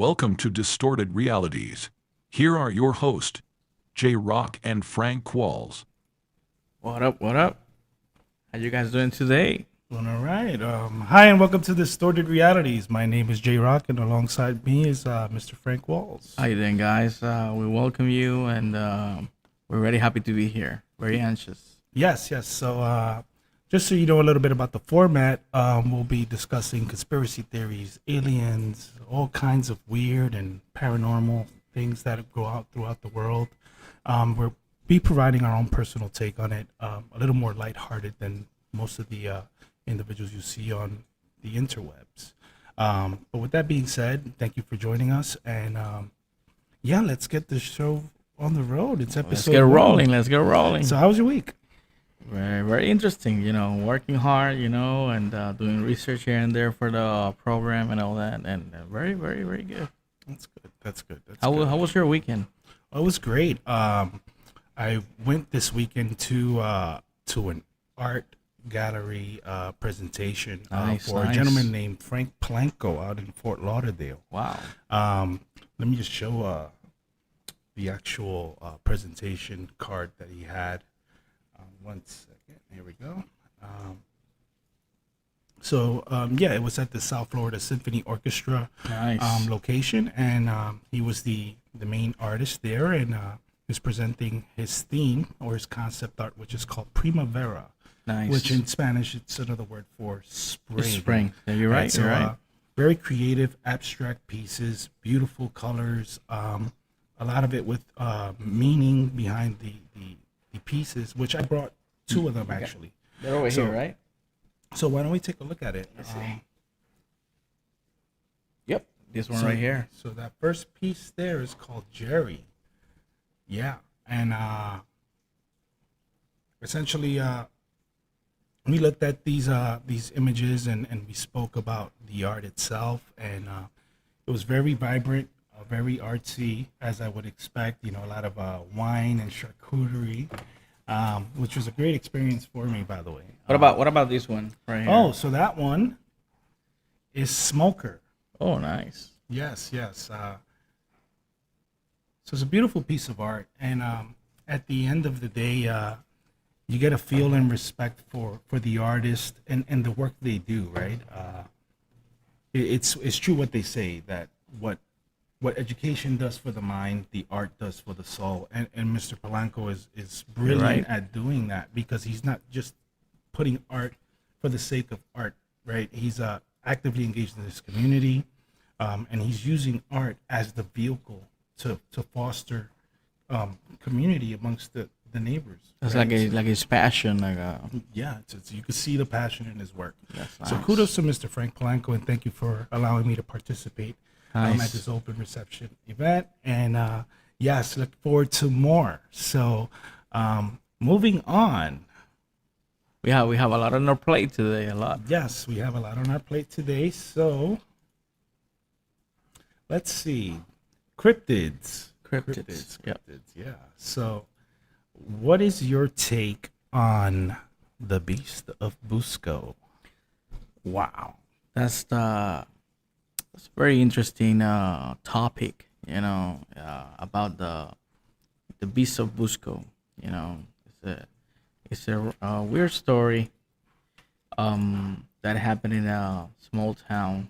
Welcome to Distorted Realities. Here are your hosts, J Rock and Frank Walls. What up? What up? How you guys doing today? Doing all right. Hi, and welcome to Distorted Realities. My name is J Rock, and alongside me is Mr. Frank Walls. How you doing, guys? We welcome you, and we're really happy to be here. Very anxious. Yes. So, just so you know a little bit about the format, we'll be discussing conspiracy theories, aliens, all kinds of weird and paranormal things that go out throughout the world. We'll be providing our own personal take on it, a little more lighthearted than most of the individuals you see on the interwebs. But with that being said, thank you for joining us, and let's get the show on the road. It's episode. Let's get rolling. Let's get rolling. So, how was your week? Very, very interesting. Working hard. And doing research here and there for the program and all that, and very, very, very good. That's good. How was your weekend? Oh, it was great. I went this weekend to an art gallery presentation for a gentleman named Frank Planko out in Fort Lauderdale. Wow. Let me just show the actual presentation card that he had. 1 second. Here we go. It was at the South Florida Symphony Orchestra location, and he was the main artist there, and he was presenting his theme or his concept art, which is called Primavera. Nice. Which in Spanish, it's another word for spring. It's spring. Yeah, you're right. So, you're right. Very creative, abstract pieces, beautiful colors, a lot of it with meaning behind the pieces, which I brought two of them actually. They're over here, right? So why don't we take a look at it? Let's see. Yep, this one right here. So that first piece there is called Jerry. Yeah, and essentially, we looked at these images and we spoke about the art itself, and it was very vibrant, very artsy, as I would expect. A lot of wine and charcuterie, which was a great experience for me, by the way. What about this one right here? Oh, so that one is Smoker. Oh, nice. Yes. So it's a beautiful piece of art, and at the end of the day, you get a feel and respect for the artist and the work they do, right? It's true what they say, that what education does for the mind, the art does for the soul, and Mr. Polanco is brilliant at doing that, because he's not just putting art for the sake of art, right? He's actively engaged in his community, and he's using art as the vehicle to foster community amongst the neighbors. It's right? like his passion, you can see the passion in his work. Nice. So kudos to Mr. Frank Polanco, and thank you for allowing me to participate at this open reception event. And look forward to more. So moving on. We have a lot on our plate today. A lot. Yes, we have a lot on our plate today. So let's see. Cryptids. Yep. Yeah. So what is your take on the Beast of Busco? Wow. That's a very interesting topic, about the Beast of Busco. It's a weird story that happened in a small town,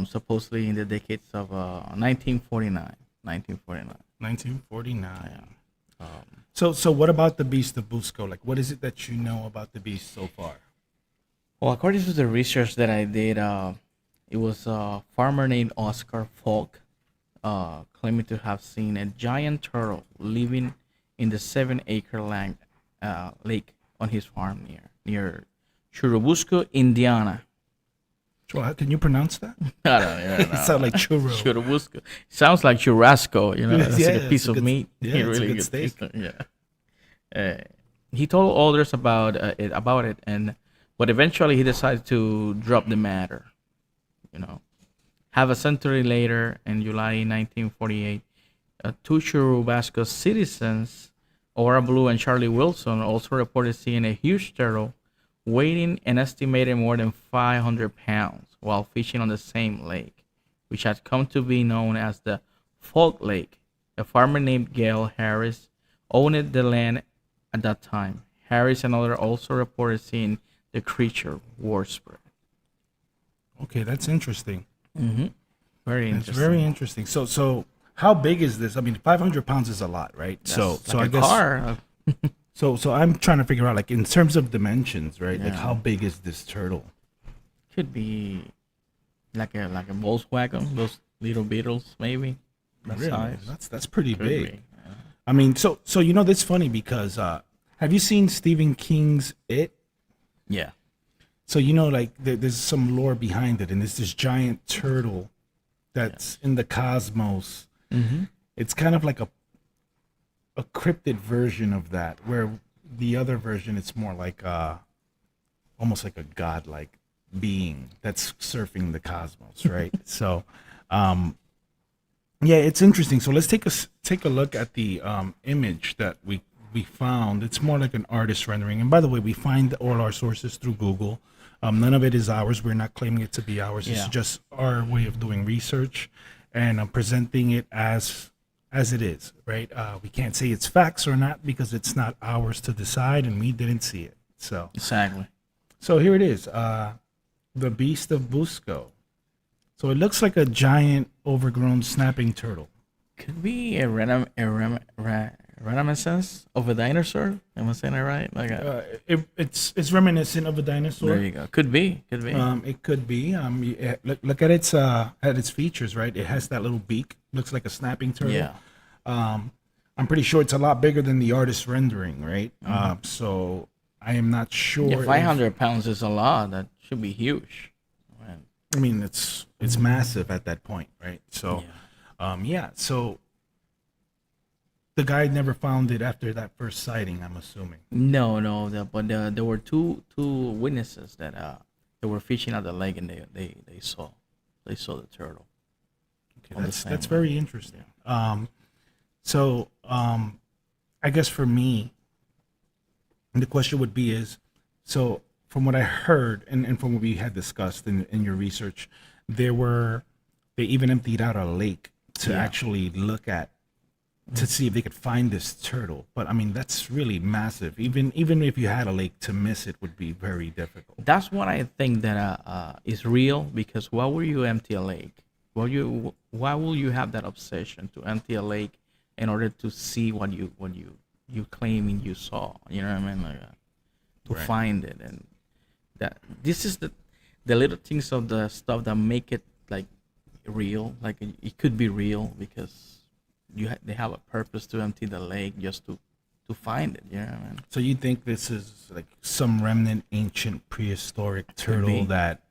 supposedly in the decades of 1949. 1949. Yeah. So what about the Beast of Busco? Like, what is it that you know about the beast so far? Well, according to the research that I did, it was a farmer named Oscar Falk, claiming to have seen a giant turtle living in the 7-acre lake on his farm near Churubusco, Indiana. Well, can you pronounce that? I don't know. It sounds like churro. Churubusco. Sounds like churrasco. It's like a piece of meat. Yeah, it's really a good steak. Yeah. He told others about it, but eventually he decided to drop the matter. Half a century later, in July 1948, two Churubusco citizens, Ora Blue and Charlie Wilson, also reported seeing a huge turtle weighing an estimated more than 500 pounds while fishing on the same lake. which had come to be known as the Folk Lake. A farmer named Gale Harris owned the land at that time. Harris and others also reported seeing the creature spread. Okay, that's interesting. Very It's interesting. very interesting. So how big is this? I mean, 500 pounds is a lot, right? That's I like a guess car. so I'm trying to figure out, like, in terms of dimensions, right? Like, Yeah. how big is this turtle? Could be like a Volkswagen, those little Beetles, maybe. That Really? size. That's pretty Could big. be. I mean, so that's funny because have you seen Stephen King's It? Yeah. So like there's some lore behind it, and there's this giant turtle that's in the cosmos. It's kind of like a cryptid version of that, where the other version it's more like almost like a godlike being that's surfing the cosmos, right? So, yeah, it's interesting. So let's take a look at the image that we found. It's more like an artist rendering. And by the way, we find all our sources through Google. None of it is ours. We're not claiming it to be ours. It's Yeah. just our way of doing research and presenting it as it is, right? We can't say it's facts or not because it's not ours to decide, and we didn't see it. Exactly. So here it is, the Beast of Busco. So it looks like a giant, overgrown snapping turtle. Could be a reminiscence of a dinosaur. Am I saying that right? Like It's reminiscent of a dinosaur. there you go. Could be. Could be. It could be. Look at its features, right? It has that little beak. Looks like a snapping turtle. yeah. I'm pretty sure it's a lot bigger than the artist rendering, right? So I am not sure. Yeah. 500 pounds is a lot. That should be huge. Man. I mean, it's massive at that point, right? So, yeah. So the guy never found it after that first sighting, I'm assuming. No. But there were two witnesses that they were fishing at the lake and they saw the turtle. Okay, On the that's same very interesting. So I guess for me, the question would be so from what I heard and from what we had discussed in your research, they even emptied out a lake to actually look at to see if they could find this turtle. But I mean, that's really massive. Even if you had a lake, to miss it would be very difficult. That's what I think that is real, because why would you empty a lake? Why will you have that obsession to empty a lake in order to see what you claiming you saw? You know what I mean? Like to Right. find it, and that this is the little things of the stuff that make it like real. Like it could be real because they have a purpose to empty the lake just to find it. You know what I mean? So you think this is like some remnant ancient prehistoric turtle be. that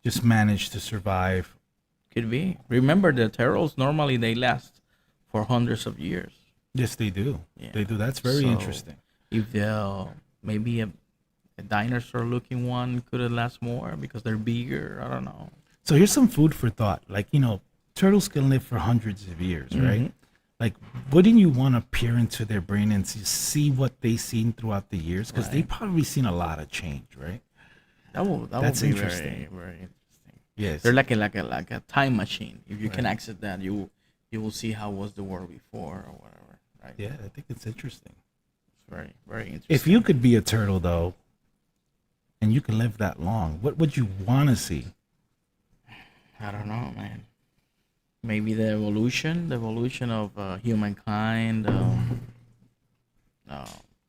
just managed to survive? Could be. Remember, the turtles normally they last for hundreds of years. Yes, they do. Yeah. They do. That's very So, interesting. If maybe a dinosaur-looking one could have last more because they're bigger. I don't know. So here's some food for thought. Like, turtles can live for hundreds of years, right? Like, wouldn't you want to peer into their brain and see what they've seen throughout the years? Because they've probably seen a lot of change, right? That's be interesting. interesting. Very, very interesting. Yes. They're like a time machine. If you can access that, you will see how was the world before or whatever. Right? Yeah, I think it's interesting. It's very, very interesting. If you could be a turtle, though, and you could live that long, what would you want to see? I don't know, man. Maybe the evolution of humankind.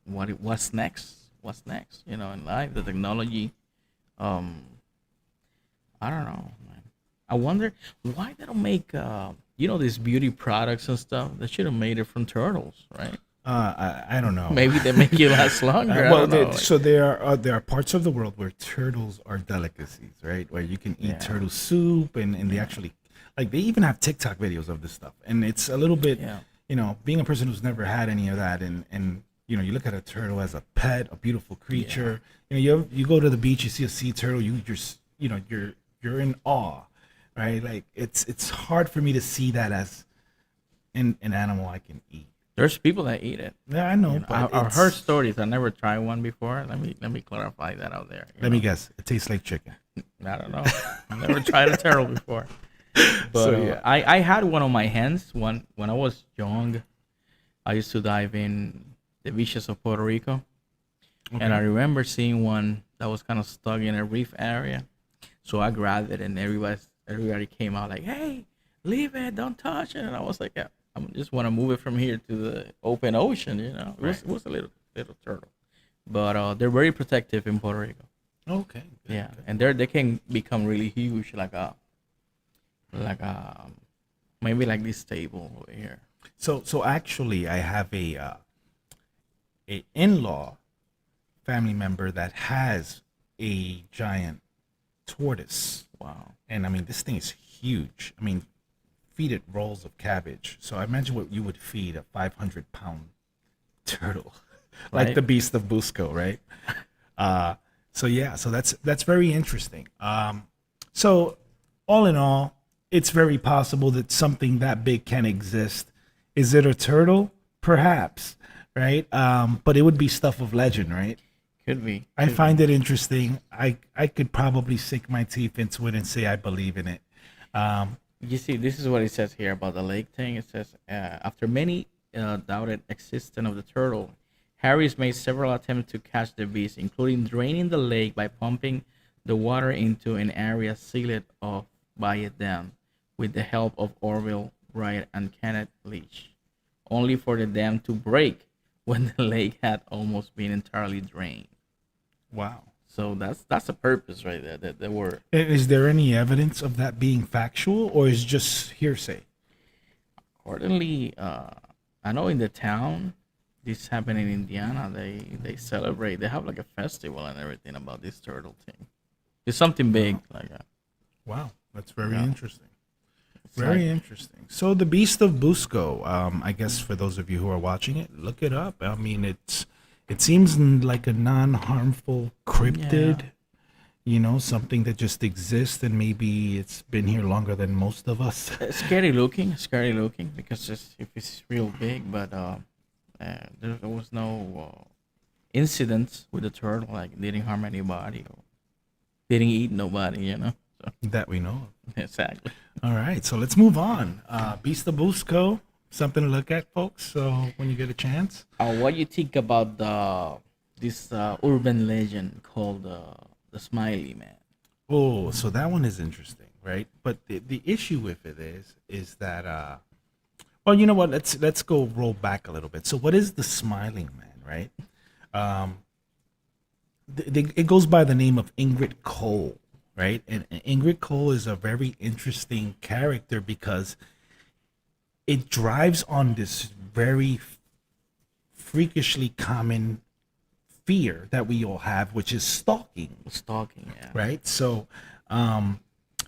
What's next? What's next? In life, the technology. I don't know, man. I wonder why they don't make these beauty products and stuff. They should have made it from turtles, right? I don't know. Maybe they make you last longer. I don't know. So there are parts of the world where turtles are delicacies, right? Where you can eat turtle soup, and they actually, like, they even have TikTok videos of this stuff, and it's a little bit, being a person who's never had any of that, and you look at a turtle as a pet, a beautiful creature. You go to the beach, you see a sea turtle, you're in awe, right? Like it's hard for me to see that as an animal I can eat. There's people that eat it. Yeah, I know. But I've heard stories. I never tried one before. Let me clarify that out there. Let me guess. It tastes like chicken. I don't know. I've never tried a turtle before. But So yeah. I had one on my hands when I was young. I used to dive in the beaches of Puerto Rico, and I Okay. remember seeing one that was kind of stuck in a reef area. So I grabbed it, and everybody came out like, "Hey, leave it! Don't touch it!" And I was like, "Yeah, I just want to move it from here to the open ocean." Right. It was a little turtle, but they're very protective in Puerto Rico. Okay. Good, Yeah, good. and they can become really huge, like a maybe like this table over here. So actually, I have a in-law family member that has a giant tortoise, Wow, and I mean this thing is huge. I mean, feed it rolls of cabbage. So I imagine what you would feed a 500-pound turtle, like right? the Beast of Busco, right? Uh, so yeah, so that's very interesting. So all in all, it's very possible that something that big can exist. Is it a turtle? Perhaps, right? But it would be stuff of legend, right? Could be, I could be. find it interesting. I could probably sink my teeth into it and say I believe in it. Um, You see, this is what it says here about the lake thing. It says, after many doubted existence of the turtle, Harris made several attempts to catch the beast, including draining the lake by pumping the water into an area sealed off by a dam with the help of Orville Wright and Kenneth Leach, only for the dam to break when the lake had almost been entirely drained. wow. So that's a purpose right there. That they were Is there any evidence of that being factual, or is just hearsay? accordingly, I know in the town, this happened in Indiana. They celebrate. They have like a festival and everything about this turtle thing. It's something big, like Wow, that's very yeah. interesting. It's like Very interesting. So the Beast of Busco. I guess for those of you who are watching it, look it up. I mean, it seems like a non-harmful yeah, cryptid. You know, something that just exists, and maybe it's been here longer than most of us. scary looking because if it's real big, but there was no incidents with the turtle, like didn't harm anybody or didn't eat nobody. So That we know exactly. of. All right, so let's move on. Beast of Busco, something to look at, folks. So when you get a chance. What you think about this urban legend called the Smiley Man? Oh, so that one is interesting, right? But the issue with it is that well, you know what? Let's go roll back a little bit. So what is the Smiling Man, right? Um, it goes by the name of Ingrid Cole, right? And Ingrid Cole is a very interesting character because it drives on this very freakishly common fear that we all have, which is stalking, Stalking, yeah. right? So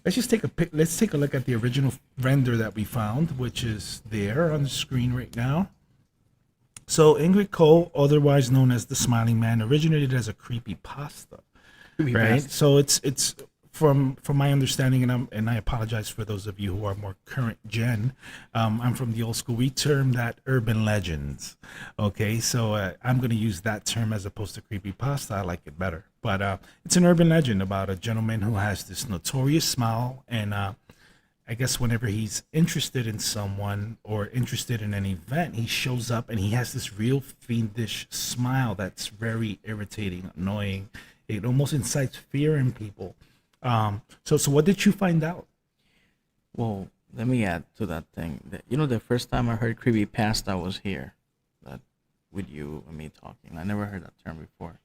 let's just let's take a look at the original render that we found, which is there on the screen right now. So Ingrid Cole, otherwise known as the Smiling Man, originated as a creepy pasta, Creepy right? pasta. So it's from my understanding, and I apologize for those of you who are more current gen. I'm from the old school. We term that urban legends. Okay, so I'm going to use that term as opposed to creepy pasta. I like it better, but it's an urban legend about a gentleman who has this notorious smile, and I guess whenever he's interested in someone or interested in an event, he shows up and he has this real fiendish smile that's very irritating, annoying. It almost incites fear in people. So what did you find out? Well, let me add to that thing. The first time I heard creepy pasta was here, that with you and me talking. I never heard that term before.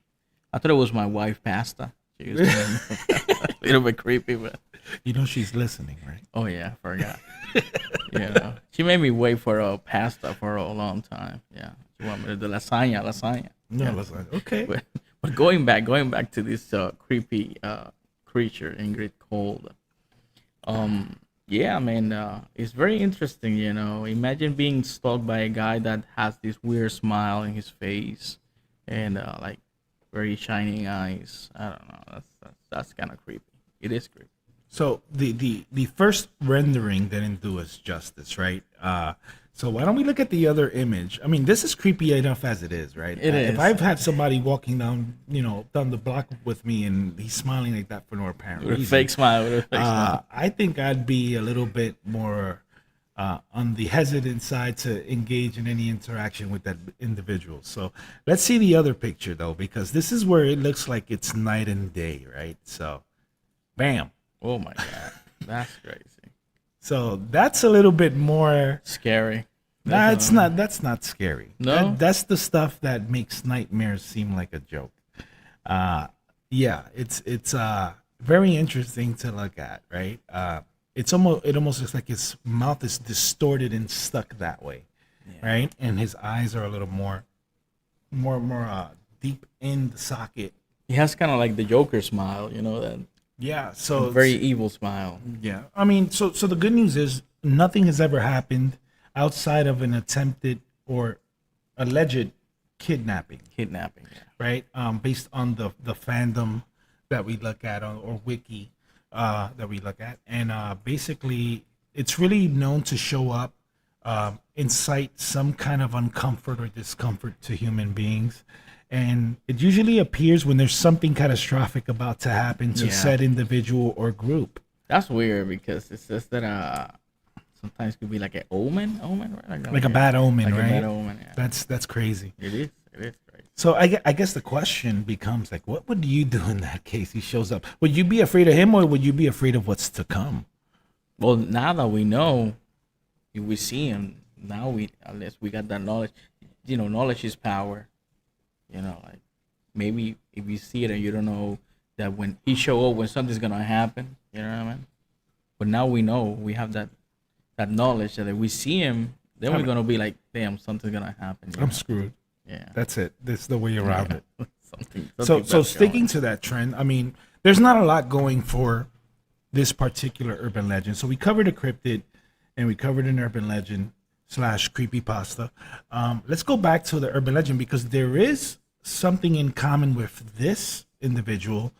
I thought it was my wife pasta. She used to make me a little bit creepy, but You know she's listening, right? oh yeah, I forgot. She made me wait for a pasta for a long time. Yeah, she wanted me to do lasagna. No, Yeah. listen. Okay. But going back to this creepy creature, Ingrid Cold. Yeah, I mean, it's very interesting. Imagine being stalked by a guy that has this weird smile in his face, and like very shining eyes. I don't know. That's kind of creepy. It is creepy. So the first rendering didn't do us justice, right? So why don't we look at the other image? I mean, this is creepy enough as it is, right? It If is. I've had somebody walking down, down the block with me, and he's smiling like that for no apparent With a reason, fake smile. With a fake smile. I think I'd be a little bit more on the hesitant side to engage in any interaction with that individual. So let's see the other picture though, because this is where it looks like it's night and day, right? So, bam. Oh my god, that's crazy. So that's a little bit more. Scary. Nah, it's not. That's not scary. No? That's the stuff that makes nightmares seem like a joke. Yeah, it's very interesting to look at, right? It almost looks like his mouth is distorted and stuck that way, right? And his eyes are a little more deep in the socket. He has kind of like the Joker smile, that Yeah, so very evil smile. yeah. I mean, so the good news is nothing has ever happened outside of an attempted or alleged kidnapping, Kidnapping. Yeah. right? Based on the fandom that we look at or wiki that we look at, and basically it's really known to show up, incite some kind of uncomfort or discomfort to human beings. And it usually appears when there's something catastrophic about to happen to Yeah. said individual or group. That's weird because it says that sometimes it could be like an omen, right? Like a bad omen, like right? a bad omen. Yeah. That's crazy. It is crazy. So I guess the question becomes like, what would you do in that case? He shows up. Would you be afraid of him, or would you be afraid of what's to come? Well, now that we know, if we see him, now unless we got that knowledge, knowledge is power. Like maybe if you see it and you don't know that when he show up, when something's gonna happen, you know what I mean? But now we know, we have that knowledge that if we see him, then we're gonna be like, damn, something's gonna happen. I'm screwed. Yeah. That's it. That's the way around it. something So bad's sticking going. to that trend, I mean, there's not a lot going for this particular urban legend. So we covered a cryptid, and we covered an urban legend / creepypasta. Let's go back to the urban legend, because there is something in common with this individual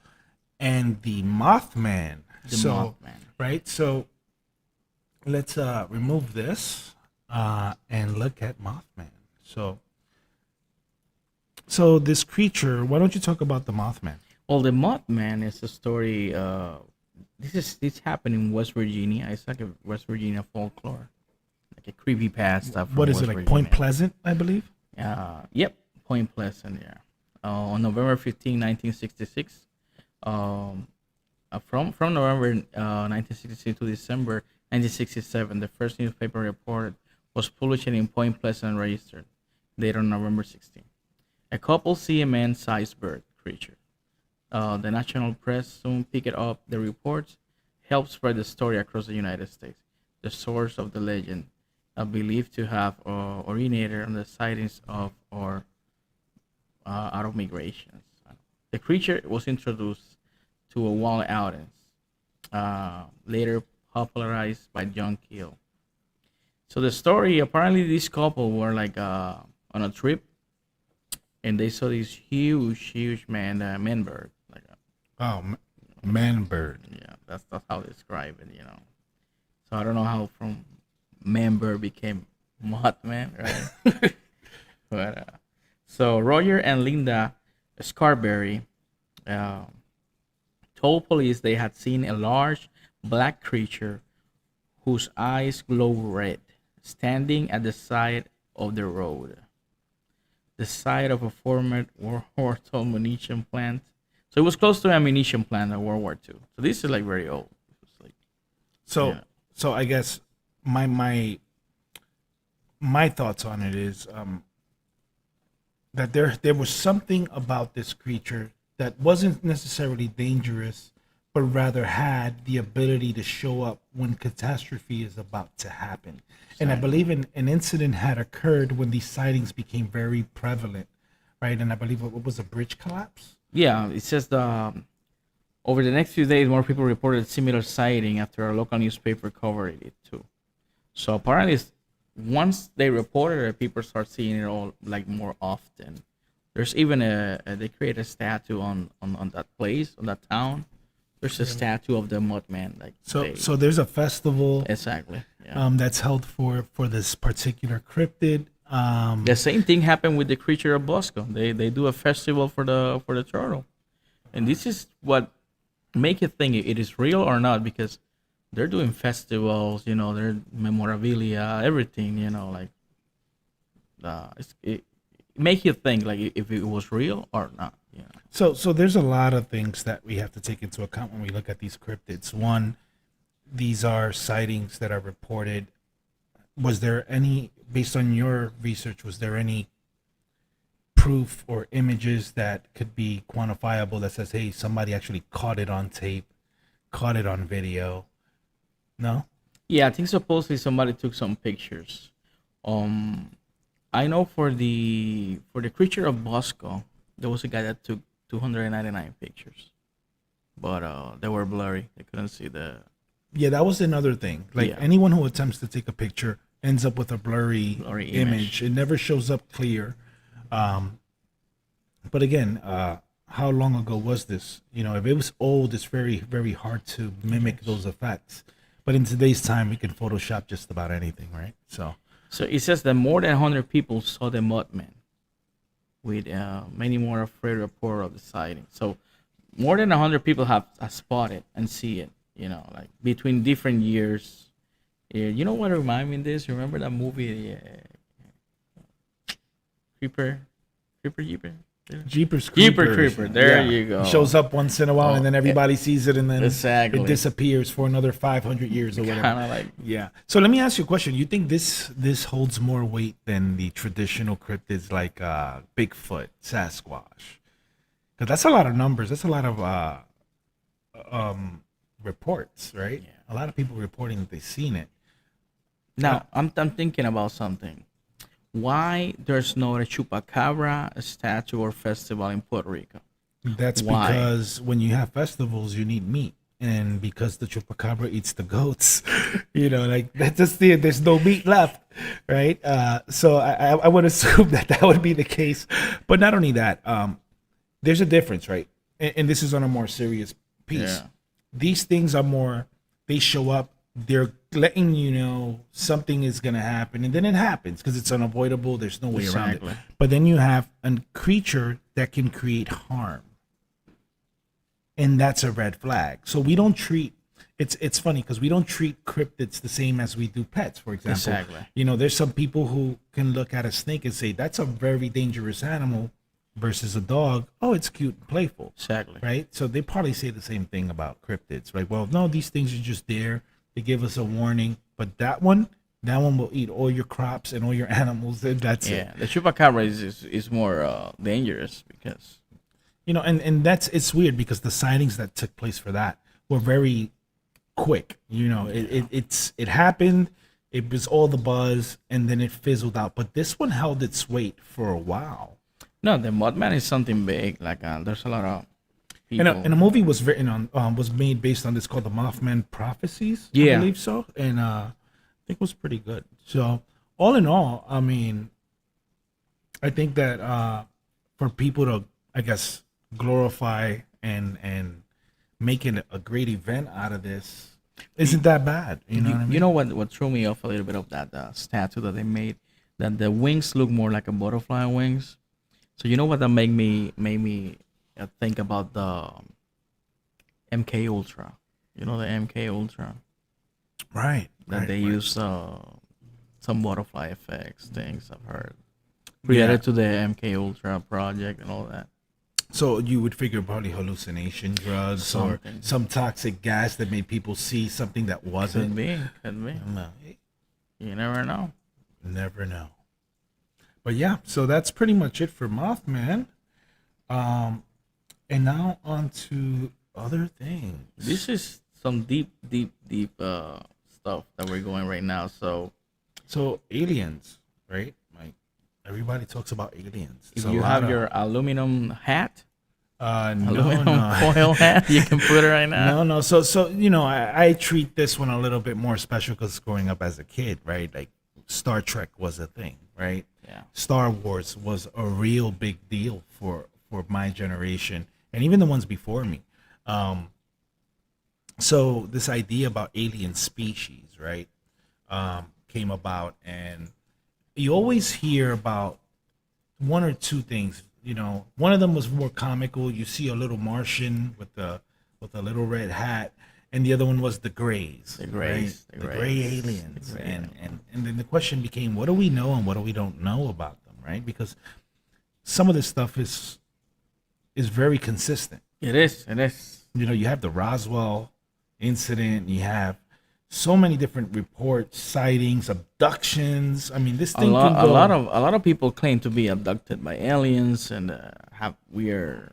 and the Mothman. The So, Mothman. right? So let's remove this and look at Mothman. So this creature, why don't you talk about the Mothman? Well, the Mothman is a story. This happened in West Virginia. It's like a West Virginia folklore, like a creepypasta. From What is West it, like Virginia. Point Pleasant, I believe? Yep, Point Pleasant. Yeah. On November 15, 1966. From November 1966 to December 1967, the first newspaper report was published in Point Pleasant Register, later on November 16. A couple see a man-sized bird creature. The national press soon picked up the reports, helped spread the story across the United States. The source of the legend, believed to have originated on the sightings of or out of migrations. The creature was introduced to a wild audience, later popularized by John Keel. So the story, apparently this couple were like on a trip, and they saw this huge man bird. Like Man bird. yeah, that's how they describe it. So I don't know how from man bird became Mothman, right? But so Roger and Linda Scarberry told police they had seen a large black creature whose eyes glow red, standing at the side of the road, the site of a former World War II munition plant. So it was close to a munition plant in World War II. So this is like very old. It's like, So yeah. so I guess my thoughts on it is that there was something about this creature that wasn't necessarily dangerous, but rather had the ability to show up when catastrophe is about to happen. And I believe an incident had occurred when these sightings became very prevalent, right? And I believe what was a bridge collapse? Yeah, it says over the next few days, more people reported similar sighting after a local newspaper covered it too. So apparently, once they reported it, people start seeing it all like more often. There's even they create a statue on that place, on that town. There's a statue of the Mothman. Like So there's a festival exactly. Yeah. that's held for this particular cryptid. The same thing happened with the creature of Bosco. They do a festival for the turtle, and this is what make you think it is real or not, because they're doing festivals. They're memorabilia, everything. Like it make you think like if it was real or not. So there's a lot of things that we have to take into account when we look at these cryptids. One, these are sightings that are reported. Was there any, based on your research, was there any proof or images that could be quantifiable that says, hey, somebody actually caught it on tape, caught it on video? No? Yeah, I think supposedly somebody took some pictures. I know for the creature of Bosco, there was a guy that took 299 pictures, but they were blurry. They couldn't see the. Yeah, that was another thing. Like Yeah. anyone who attempts to take a picture ends up with a blurry Blurry image. image. It never shows up clear. But again, how long ago was this? If it was old, it's very, very hard to mimic those effects. But in today's time, we can Photoshop just about anything, right? So it says that more than 100 people saw the Mudman, with many more afraid report of the sighting. So more than 100 people have spotted and see it. Like between different years. You know what remind me of this? Remember that movie, Creeper, Jeeper? Jeepers Jeeper Creepers. Creeper. There you go. It shows up once in a while, Oh, and then everybody sees it, and then Exactly. it disappears for another 500 years or whatever. Kind of like Yeah. So let me ask you a question. You think this holds more weight than the traditional cryptids like Bigfoot, Sasquatch? Because that's a lot of numbers. That's a lot of reports, right? Yeah. A lot of people reporting that they've seen it. now. I'm thinking about something. Why there's no a chupacabra statue or festival in Puerto Rico? That's Why? because when you have festivals, you need meat. And because the chupacabra eats the goats, like that's just it. There's no meat left, right? So I would assume that would be the case. But not only that, there's a difference, right? And this is on a more serious piece. Yeah. These things are more, they show up, they're letting you know something is going to happen, and then it happens because it's unavoidable. There's no way around Exactly. it. But then you have a creature that can create harm, and that's a red flag. So we don't treat, it's funny because we don't treat cryptids the same as we do pets, for example. Exactly. There's some people who can look at a snake and say that's a very dangerous animal versus a dog. Oh, it's cute and playful. Exactly. Right? So they probably say the same thing about cryptids, right? Well, no, these things are just there. They give us a warning, but that one will eat all your crops and all your animals, and that's it. Yeah, the chupacabra is more dangerous because And it's weird because the sightings that took place for that were very quick. It happened, it was all the buzz, and then it fizzled out. But this one held its weight for a while. no, the Mudman is something big. Like there's a lot of people. And a movie was written on, was made based on this called the Mothman Prophecies. I Yeah. believe so. And I think it was pretty good. So all in all, I mean, I think that for people to, I guess, glorify and make it a great event out of this isn't that bad. You know what I mean? You know what threw me off a little bit of that statue that they made, that the wings look more like a butterfly wings. So you know what that made me think about the MK Ultra. You know the MK Ultra Right. that right, they right. use some butterfly effects things I've heard related to the MK Ultra project and all that. So you would figure probably hallucination drugs or Something. some toxic gas that made people see something that wasn't. Could be. No, You never know. never know. But yeah, so that's pretty much it for Mothman. And now on to other things. This is some deep stuff that we're going right now. So So aliens, right? Like everybody talks about aliens. if It's a you lot have of- your aluminum hat, no, aluminum no. foil hat, you can put it right now. No. So I treat this one a little bit more special because growing up as a kid, right? Like Star Trek was a thing, right? Yeah. Star Wars was a real big deal for my generation and even the ones before me. So this idea about alien species, right? came about, and you always hear about one or two things. One of them was more comical. You see a little Martian with a little red hat, and the other one was the Greys, The Greys, right? the The Gray Greys, aliens, the Gray and then the question became, what do we know and what do we don't know about them, right? Because some of this stuff is very consistent. It is. It is. You have the Roswell incident. You have so many different reports, sightings, abductions. I mean, this A thing lot, can go. a lot of people claim to be abducted by aliens and have weird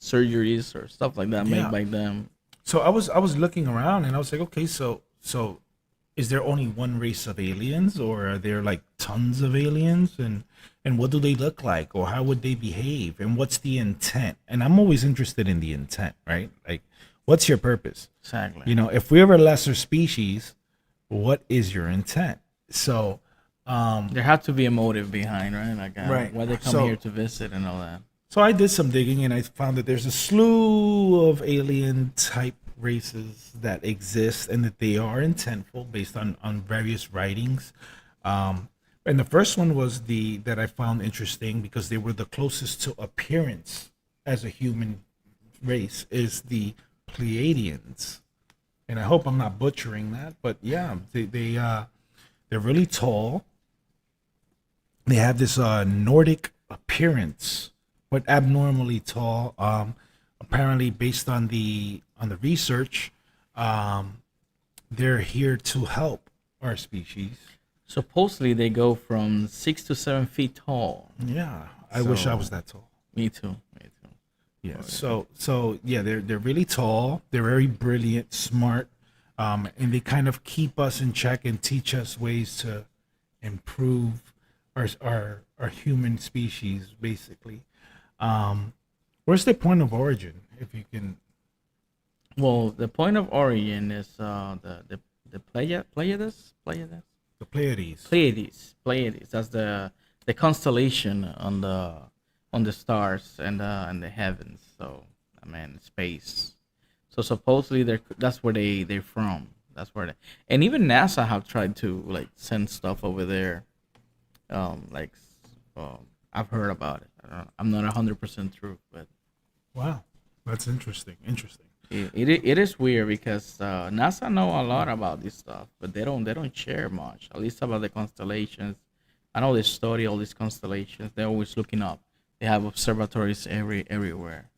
surgeries or stuff like that Yeah. made by them. So I was looking around and I was like, okay, so is there only one race of aliens, or are there like tons of aliens, and what do they look like, or how would they behave, and what's the intent? And I'm always interested in the intent, right? Like, what's your purpose? Exactly. If we're a lesser species, what is your intent? So There had to be a motive behind, right? Like Right. why they come So- here to visit and all that. So I did some digging and I found that there's a slew of alien type races that exist and that they are intentful based on various writings. And the first one was that I found interesting because they were the closest to appearance as a human race, is the Pleiadians. And I hope I'm not butchering that, but yeah, they're really tall. They have this Nordic appearance, but abnormally tall. Apparently, based on the research, they're here to help our species. Supposedly they go from 6 to 7 feet tall. Yeah, I wish I So- was that tall. Me too. Me too. Yeah. So yeah, they're really tall. They're very brilliant, smart, and they kind of keep us in check and teach us ways to improve our human species, basically. Where's the point of origin, if you can? Well, the point of origin is the Pleiades. The Pleiades. Pleiades. That's the constellation on the stars and the heavens. So I mean space. So supposedly that's where they're from. That's where and even NASA have tried to like send stuff over there. Like I've heard about it. I'm not 100% true, but Wow, that's interesting. Interesting. it is weird because NASA know a lot about this stuff, but they don't share much. At least about the constellations. I know they study all these constellations. They're always looking up. They have observatories everywhere.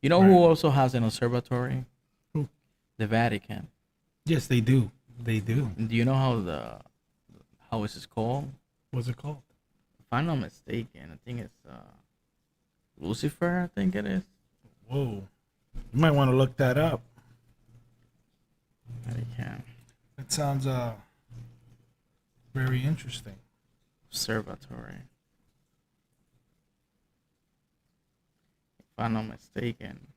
You know who Right. also has an observatory? Who? The Vatican. Yes, they do. They do. Do you know how is it called? What's it called? If I'm not mistaken, I think it's Lucifer. I think it is. Whoa, you might want to look that up. Vatican That sounds very interesting. Observatory. If I'm not mistaken.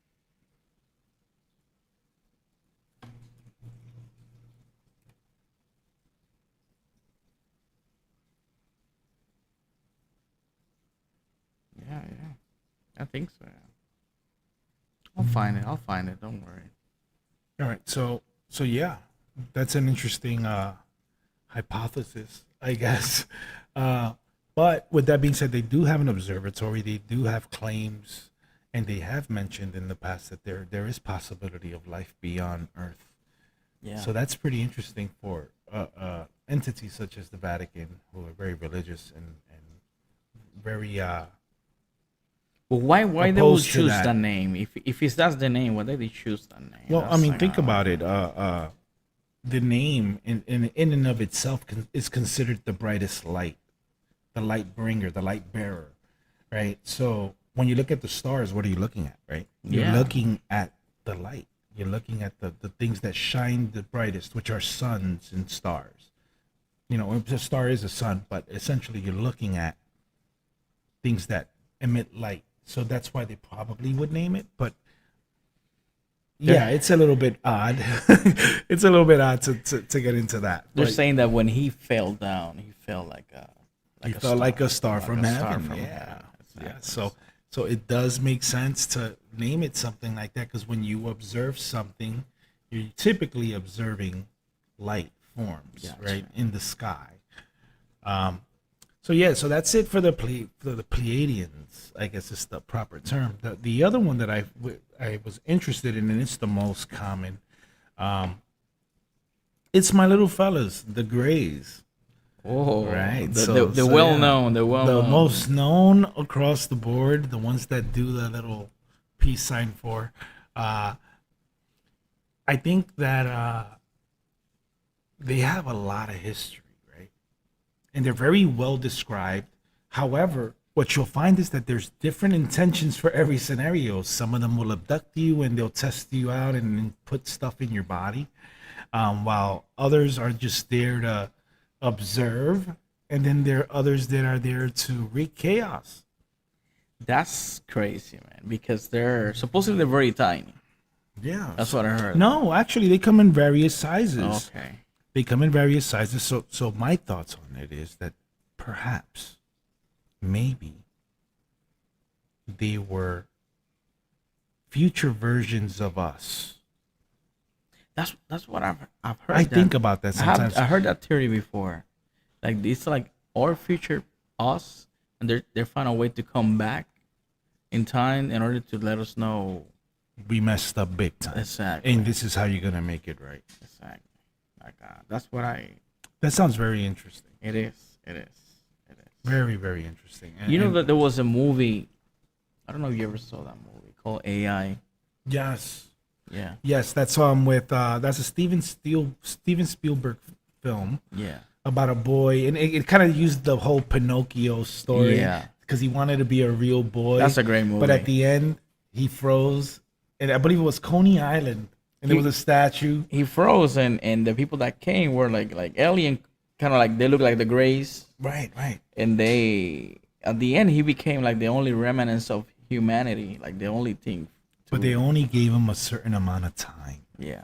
Yeah. I think so. I'll find it. I'll find it. Don't worry. All right, so yeah, that's an interesting hypothesis, I guess. But with that being said, they do have an observatory. They do have claims, and they have mentioned in the past that there is possibility of life beyond Earth. Yeah. So that's pretty interesting for entities such as the Vatican, who are very religious and very But why they would opposed to choose that. that name? If that's the name, why did they choose that name? Well, I That's mean, like, think about it. The name in and of itself is considered the brightest light, the light bringer, the light bearer, right? So when you look at the stars, what are you looking at, right? You're Yeah. looking at the light. You're looking at the things that shine the brightest, which are suns and stars. A star is a sun, but essentially you're looking at things that emit light. So that's why they probably would name it. But yeah, it's a little bit odd. It's a little bit odd to get into that. They're But saying that when he fell down, he fell like a he felt like a star Like from a star heaven. from Yeah. heaven. Yeah. Exactly. So it does make sense to name it something like that, because when you observe something, you're typically observing light forms, Gotcha. right, in the sky. So yeah, so that's it for the Pleiadians. I guess is the proper term. The other one that I was interested in, and it's the most common. It's my little fellas, the Greys. Oh, Right. The well known, the well the known. most known across the board, the ones that do the little peace sign for. I think that they have a lot of history, right? And they're very well described. However, what you'll find is that there's different intentions for every scenario. Some of them will abduct you and they'll test you out and put stuff in your body, while others are just there to observe, and then there are others that are there to wreak chaos. That's crazy, man. Because they're supposedly they're very tiny. Yeah. That's what I heard. No, actually, they come in various sizes. Okay. They come in various sizes. So my thoughts on it is that perhaps, maybe, they were future versions of us. That's what I've heard. I think about that sometimes. I heard that theory before. Like it's like our future us, and they're finding a way to come back in time in order to let us know. We messed up big time. Exactly. And this is how you're gonna make it right. Exactly. Like that's what I. That sounds very interesting. It is. It is. It is. Very, very interesting. And, You know that there was a movie. I don't know if you ever saw that movie called AI. Yes. Yeah. Yes, that's with that's a Steven Spielberg film Yeah. about a boy, and it kind of used the whole Pinocchio story, Yeah. because he wanted to be a real boy. That's a great movie. But at the end, he froze, and I believe it was Coney Island, and there was a statue. He froze, and the people that came were like alien, kind of like they look like the Greys, Right, right. and they at the end he became like the only remnants of humanity, like the only thing. But they only gave him a certain amount of time. Yeah,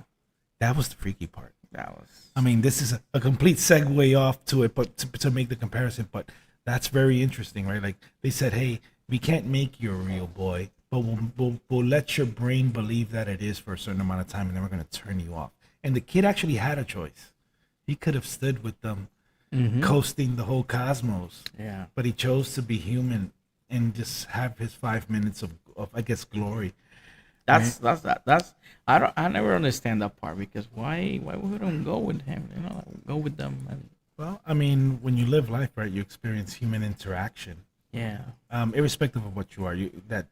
That was the freaky part. that was. I mean, this is a complete segue off to it, but to make the comparison, but that's very interesting, right? Like they said, hey, we can't make you a real boy, but we'll let your brain believe that it is for a certain amount of time, and then we're going to turn you off. And the kid actually had a choice. He could have stood with them, coasting the whole cosmos, Yeah. but he chose to be human and just have his 5 minutes of I guess, glory. That's I never understand that part, because why we don't go with him, you know, like, go with them, and Well, I mean, when you live life, right, you experience human interaction. yeah. Irrespective of what you are,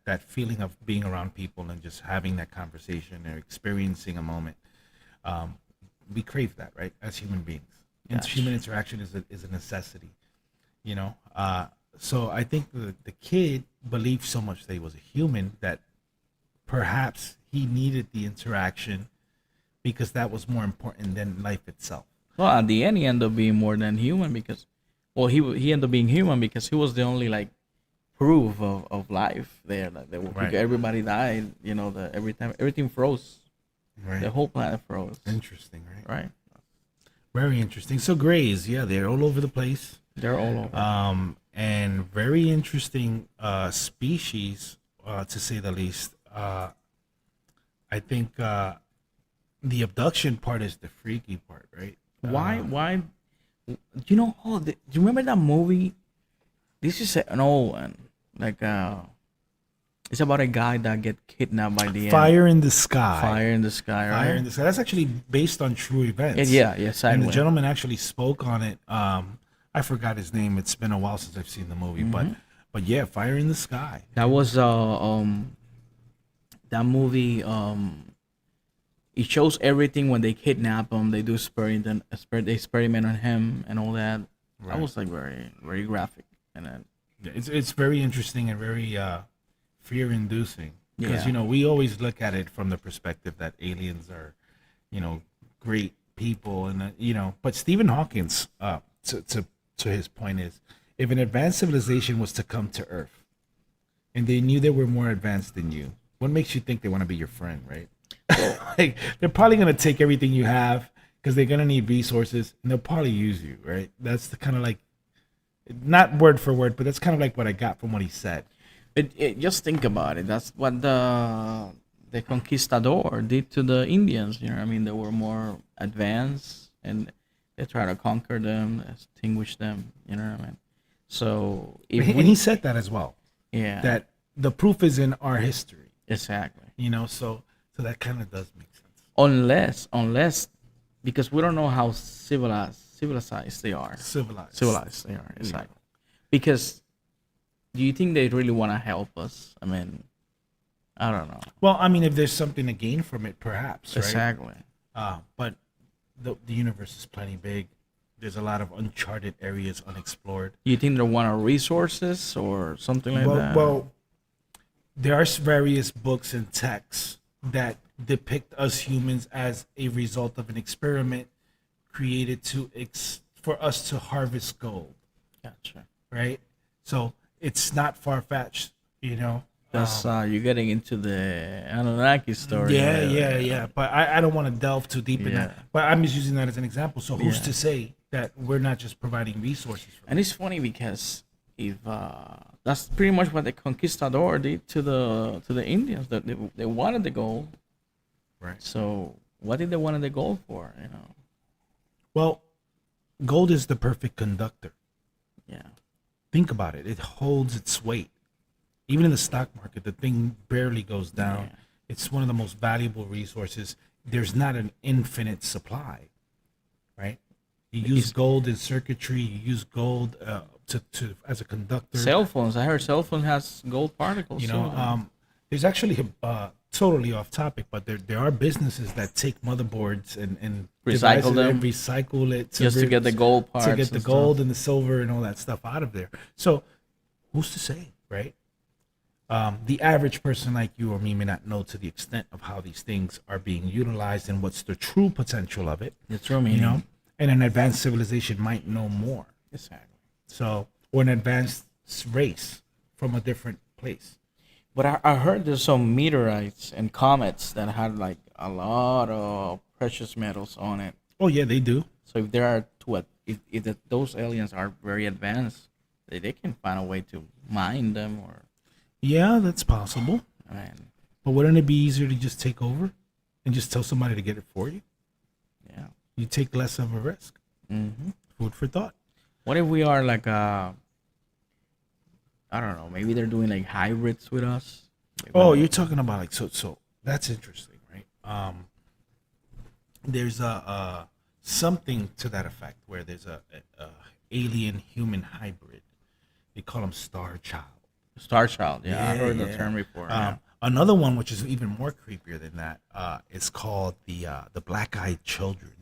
that feeling of being around people and just having that conversation or experiencing a moment, we crave that, right, as human beings. And Gotcha. human interaction is a necessity, you know. So I think the kid believed so much that he was a human that perhaps he needed the interaction because that was more important than life itself. Well, at the end, he ended up being more than human because, well, he ended up being human because he was the only like proof of life there. Like Right. everybody died, you know. Everything froze. Right. The whole planet froze. Interesting, right? Right. Very interesting. So Greys, yeah, they're all over the place. They're all over. And very interesting species, to say the least. I think the abduction part is the freaky part, right? Why? You know? Oh, do you remember that movie? This is an old one. Like it's about a guy that get kidnapped by the Fire in the Sky. Fire in the Sky. Right? Fire in the Sky. That's actually based on true events. Yeah. And the Exactly. gentleman actually spoke on it. I forgot his name. It's been a while since I've seen the movie, but yeah, Fire in the Sky. That was that movie. It shows everything when they kidnap him. They do they experiment on him and all that. Right. That was like very very graphic, and then It's very interesting and very fear-inducing because Yeah. we always look at it from the perspective that aliens are, great people, and But Stephen Hawkins, to his point is, if an advanced civilization was to come to Earth, and they knew they were more advanced than you, what makes you think they want to be your friend, right? Like, they're probably gonna take everything you have because they're gonna need resources, and they'll probably use you, right? That's the kind of like, not word for word, but that's kind of like what I got from what he said. just think about it. That's what the conquistador did to the Indians. You know, what I mean, they were more advanced, and They try to conquer them, extinguish them. You know what I mean? So if And we, he said that as well. yeah, That the proof is in our history. exactly. So that kind of does make sense. Unless, because we don't know how civilized they are. Civilized they are, exactly. Because do you think they really want to help us? I mean, I don't know. Well, I mean, if there's something to gain from it, perhaps, right? Exactly. But the universe is plenty big. There's a lot of uncharted areas unexplored. You think they want our resources or something like that? Well, there are various books and texts that depict us humans as a result of an experiment created for us to harvest gold, Gotcha. right? So it's not far-fetched, That's you're getting into the Anunnaki story. Yeah. But I don't want to delve too deep in Yeah. that. But I'm just using that as an example. So who's to say that we're not just providing resources for And it's funny because if that's pretty much what the conquistador did to the Indians, that they wanted the gold. Right. So what did they wanted the gold for? Well, gold is the perfect conductor. Yeah. Think about it. It holds its weight. Even in the stock market, the thing barely goes down. Yeah. It's one of the most valuable resources. There's not an infinite supply, right? You use gold in circuitry. You use gold to as a conductor. Cell phones. I heard cell phone has gold particles. There's actually totally off topic, but there are businesses that take motherboards and Recycle them. and recycle it just to get the gold parts. to get the and gold stuff. and the silver and all that stuff out of there. So who's to say, right? The average person like you or me may not know to the extent of how these things are being utilized and what's the true potential of it. The true meaning. And an advanced civilization might know more. Exactly. So, or an advanced race from a different place. But I heard there's some meteorites and comets that had like a lot of precious metals on it. Oh yeah, they do. So if there are those aliens are very advanced, they can find a way to mine them or. Yeah, that's possible. Man, But wouldn't it be easier to just take over and just tell somebody to get it for you? yeah. You take less of a risk. Mm-hmm. Food for thought. What if we are like I don't know, maybe they're doing like hybrids with us? Oh, you're talking about like so that's interesting, right? There's a something to that effect where there's a alien human hybrid. They call them Star Child. Star Child, yeah, I heard the Yeah. term before. Yeah. Another one, which is even more creepier than that, is called the Black-Eyed Children.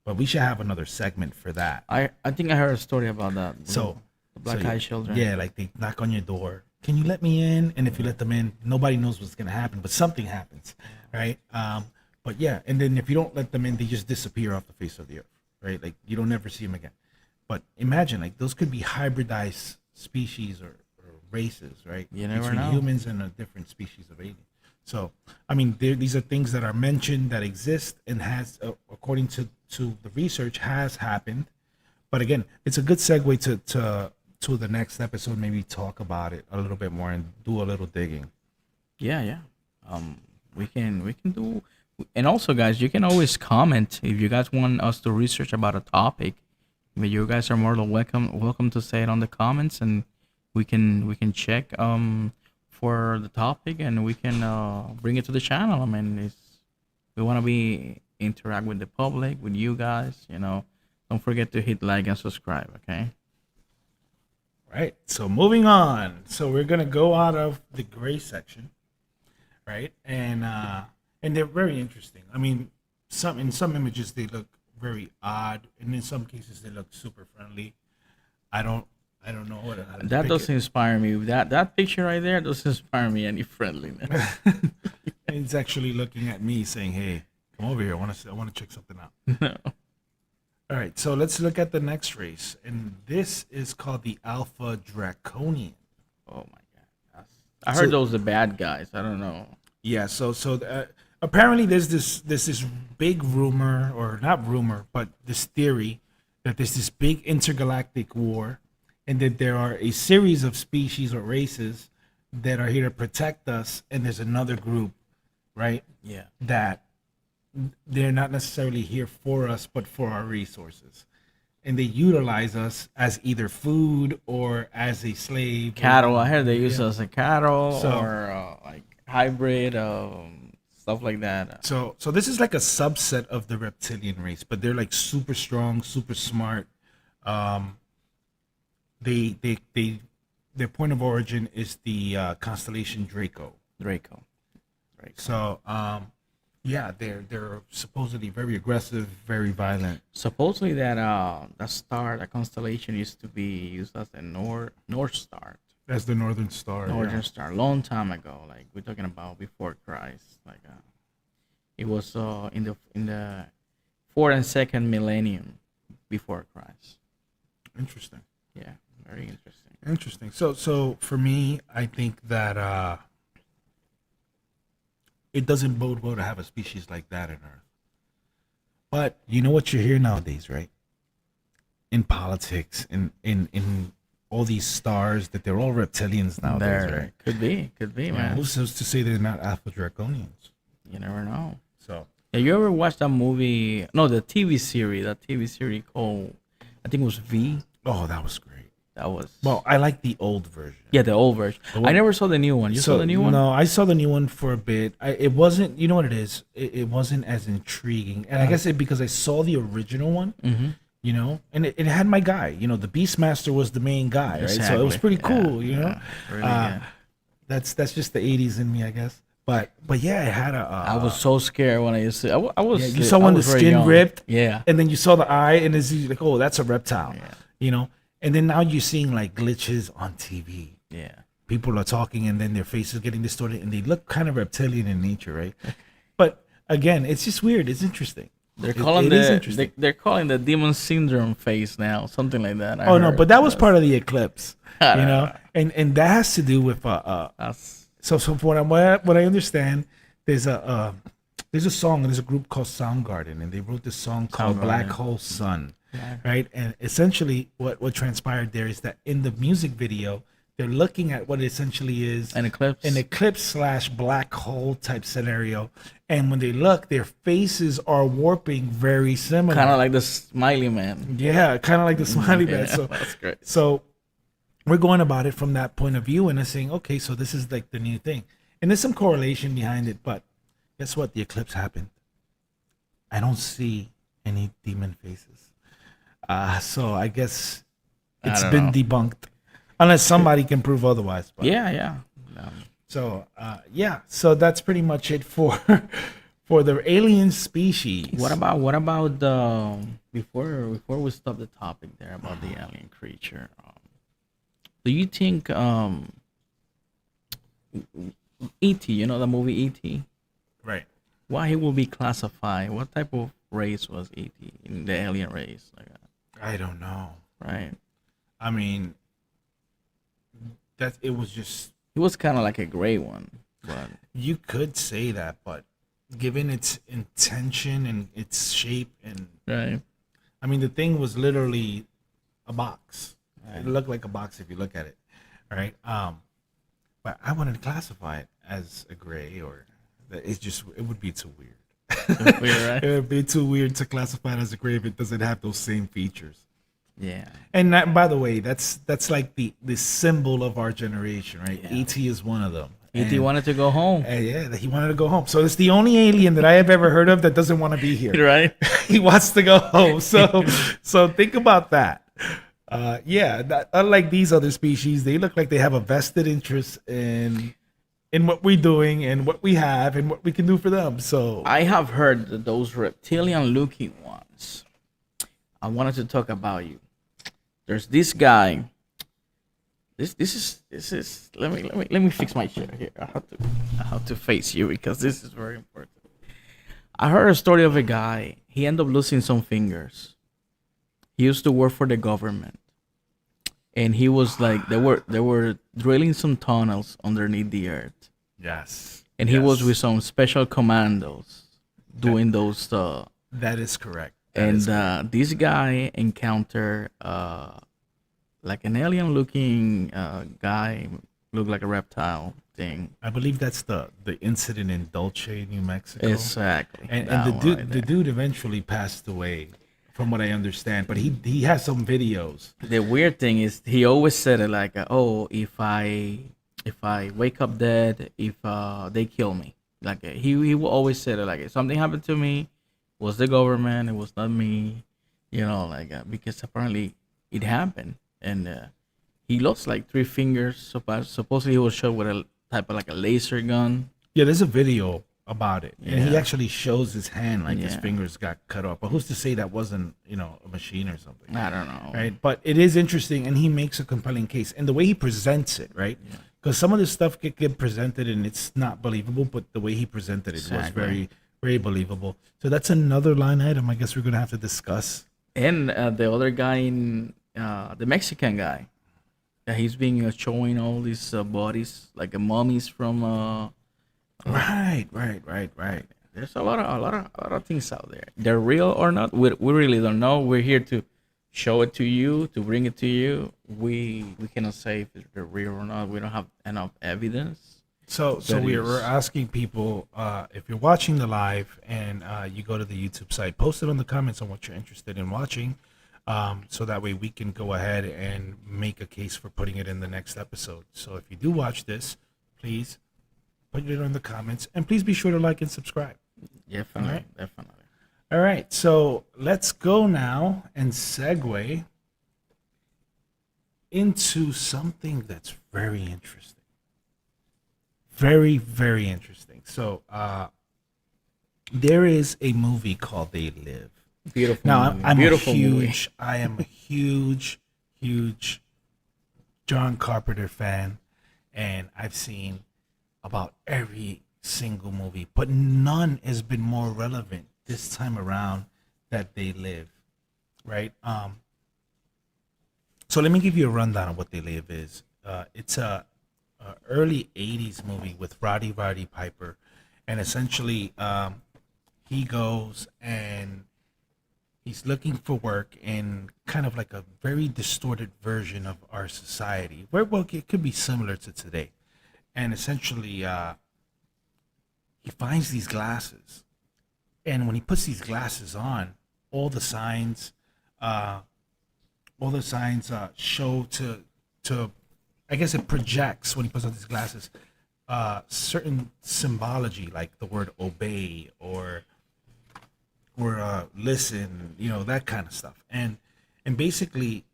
But we should have another segment for that. I think I heard a story about that. So the black-eyed children. Yeah, like they knock on your door. Can you let me in? And if you let them in, nobody knows what's gonna happen, but something happens, right? But yeah, and then if you don't let them in, they just disappear off the face of the earth, right? Like you don't ever see them again. But imagine, like those could be hybridized species or races, right? You never Between know. humans and a different species of alien. So, I mean, these are things that are mentioned that exist and has, according to the research, has happened. But again, it's a good segue to the next episode. Maybe talk about it a little bit more and do a little digging. Yeah. We can do, and also, guys, you can always comment if you guys want us to research about a topic. But you guys are more than welcome to say it on the comments, and we can check for the topic, and we can bring it to the channel. I mean, we want to interact with the public, with you guys. Don't forget to hit like and subscribe. Okay. Right. So moving on. So we're gonna go out of the gray section, right? And they're very interesting. I mean, in some images they look very odd, and in some cases they look super friendly. I don't know what That doesn't inspire me. That picture right there doesn't inspire me any friendliness. He's actually looking at me saying, "Hey, come over here. I want to check something out." No. All right, so let's look at the next race, and this is called the Alpha Draconian. Oh my god. I heard those are the bad guys. I don't know. Yeah, so apparently there's this big rumor, or not rumor, but this theory that there's this big intergalactic war, and that there are a series of species or races that are here to protect us, and there's another group, right? Yeah. That they're not necessarily here for us, but for our resources, and they utilize us as either food or as a slave. Cattle. I heard they use us as a cattle So- or like hybrid stuff like that. So this is like a subset of the reptilian race, but they're like super strong, super smart. They their point of origin is the constellation Draco. Draco. So yeah, they're supposedly very aggressive, very violent. Supposedly that star, that constellation used to be used as the North Star. That's the Northern Star. Northern Star, long time ago. Like we're talking about before Christ. Like it was in the fourth and second millennium before Christ. Interesting. Yeah, very interesting. Interesting. So for me, I think that it doesn't bode well to have a species like that on Earth. But you know what you hear nowadays, right? In politics, in all these stars, that they're all reptilians nowadays, right? Could be, Yeah, man. who's to say they're not Alpha Draconians? You never know. So Yeah, you ever watched that movie? No, the TV series. That TV series called, I think it was V. oh, that was great. That was Well, I like the old version. yeah, the old version. I never saw the new one. You saw the new one? No, I saw the new one for a bit. It wasn't. You know what it is? It wasn't as intriguing, and I guess because I saw the original one. Mm-hmm. You know, and it had my guy. You know, the Beastmaster was the main guy, right? So it was pretty cool. You know, Really good. that's just the '80s in me, I guess. But yeah, it had a. I was so scared when I used to. I was. Yeah, you saw when the was very skin young. ripped. Yeah. And then you saw the eye, and it's like, oh, that's a reptile. Yeah. You know, and then now you're seeing like glitches on TV. Yeah. People are talking, and then their faces getting distorted, and they look kind of reptilian in nature, right? But again, it's just weird. It's interesting. They're It- calling it is interesting. they're calling the demon syndrome phase now, something like that. I Oh no, heard. but that was part of the eclipse, you I don't know, know. and that has to do with That's So from what I understand, there's a song and there's a group called Soundgarden, and they wrote this song called Black Soundgarden. Hole Sun, Yeah. right? And essentially, what transpired there is that in the music video, they're looking at what essentially is an eclipse. an eclipse / black hole type scenario, and when they look, their faces are warping very similar. Kind of like the smiley man. Yeah, kind of like the smiley man. Yeah, So that's great. so we're going about it from that point of view and it's saying, okay, so this is like the new thing. And there's some correlation behind it, but guess what? The eclipse happened. I don't see any demon faces. So I guess it's don't been know. debunked. Unless somebody can prove otherwise. But. Yeah. So yeah, so that's pretty much it for for the alien species. What about the before we stop the topic there about the alien creature? Do you think E.T. You know the movie E.T. Right. Why he will be classified? What type of race was E.T. in the alien race? Like that, I don't know. right? I mean, that it was just. He was kind of like a gray one, but You could say that, but given its intention and its shape, and right. I mean, the thing was literally a box. Right. It looked like a box if you look at it, right? But I wanted to classify it as a gray, or that it would be too weird. Weird, right? It would be too weird to classify it as a gray if it doesn't have those same features. Yeah. And that, by the way, that's like the symbol of our generation, right? Yeah. ET is one of them. E.T. And- wanted to go home, yeah, he wanted to go home. So it's the only alien that I have ever heard of that doesn't want to be here. right? He wants to go home. So think about that. Unlike these other species, they look like they have a vested interest in what we're doing and what we have and what we can do for them. So I have heard that those reptilian-looking ones. I wanted to talk about you. There's this guy. This is. Let me fix my chair here. I have to face you because this is very important. I heard a story of a guy. He ended up losing some fingers. He used to work for the government, and he was like they were drilling some tunnels underneath the earth, yes, and he was with some special commandos doing those. that is correct. That And is correct. this guy encountered like an alien looking guy, looked like a reptile thing. I believe that's the incident in Dulce, New Mexico. Exactly. And That the one dude right the there. dude eventually passed away, from what I understand. But he has some videos. The weird thing is he always said it like, "Oh, if I wake up dead, if they kill me." Like he will always say it like, "If something happened to me, it was the government, it was not me." Because apparently it happened, and he lost like 3 fingers. Supposedly he was shot with a type of like a laser gun. Yeah, there's a video about it, and he Yeah. actually shows his hand like his Yeah. fingers got cut off. But who's to say that wasn't a machine or something? I don't know. Right, but it is interesting, and he makes a compelling case, and the way he presents it, right? Because some of this stuff get presented and it's not believable, but the way he presented it was Exactly. very, very believable. So that's another line item I guess we're gonna have to discuss. And the other guy in the Mexican guy, he's being showing all these bodies like mummies from. Right. There's a lot of things out there. They're real or not, we really don't know. We're here to show it to you, to bring it to you. We cannot say if they're real or not. We don't have enough evidence. So That we're is- asking people, if you're watching the live and you go to the YouTube site, post it on the comments on what you're interested in watching, so that way we can go ahead and make a case for putting it in the next episode. So if you do watch this, please put it in the comments, and please be sure to like and subscribe. Definitely, Alright. definitely. All right, so let's go now and segue into something that's very interesting. Very, very interesting. So, there is a movie called They Live. Beautiful. Now, movie. I'm Beautiful a movie. huge, I am a huge, huge John Carpenter fan, and I've seen about every single movie, but none has been more relevant this time around that They Live, right? So let me give you a rundown of what They Live is. It's a early '80s movie with Roddy Piper, and essentially he goes and he's looking for work in kind of like a very distorted version of our society, where well it could be similar to today, and essentially he finds these glasses, and when he puts these glasses on, all the signs show to I guess it projects when he puts on these glasses certain symbology, like the word obey or listen, that kind of stuff, and basically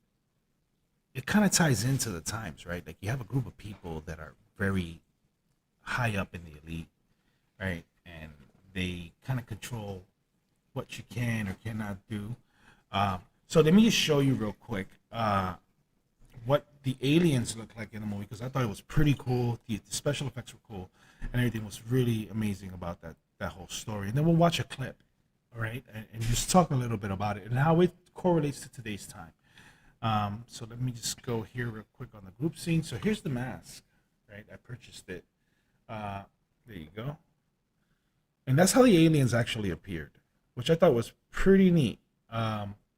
it kind of ties into the times, right? Like you have a group of people that are very high up in the elite, right? And they kind of control what you can or cannot do. So let me just show you real quick what the aliens look like in the movie, because I thought it was pretty cool. The special effects were cool, and everything was really amazing about that whole story. And then we'll watch a clip, all right, and just talk a little bit about it and how it correlates to today's time. So let me just go here real quick on the group scene. So here's the mask, right? I purchased it. There you go. And that's how the aliens actually appeared, which I thought was pretty neat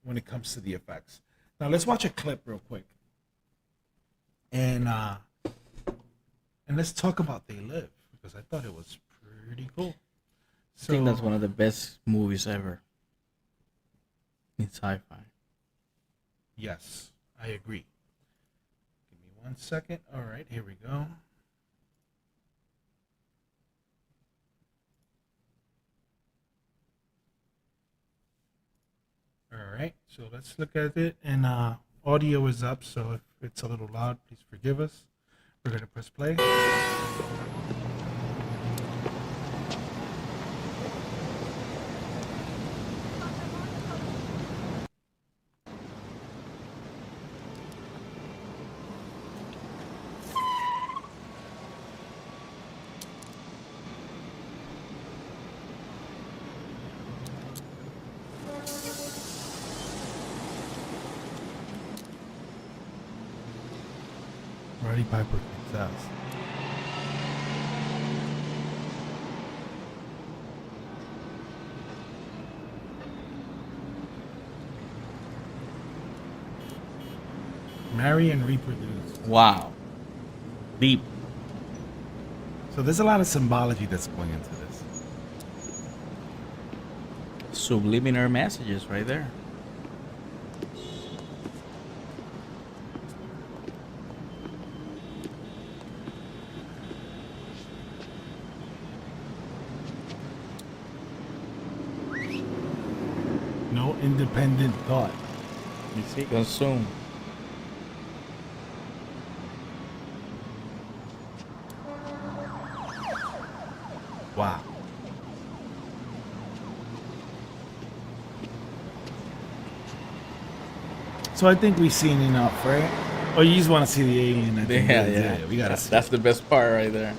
when it comes to the effects. Now let's watch a clip real quick, and let's talk about They Live, because I thought it was pretty cool. I think that's one of the best movies ever in sci-fi. Yes, I agree. Give me 1 second. All right, here we go. All right, so let's look at it. And audio is up, so if it's a little loud, please forgive us. We're going to press play. Roddy Piper kicks ass. Marry and reproduce. Wow. Deep. So there's a lot of symbology that's going into this. Subliminal messages right there. No independent thought. You see, consume. Wow. So I think we've seen enough, right? Or you just want to see the alien? I think Yeah. we gotta That's, see. that's the best part right there.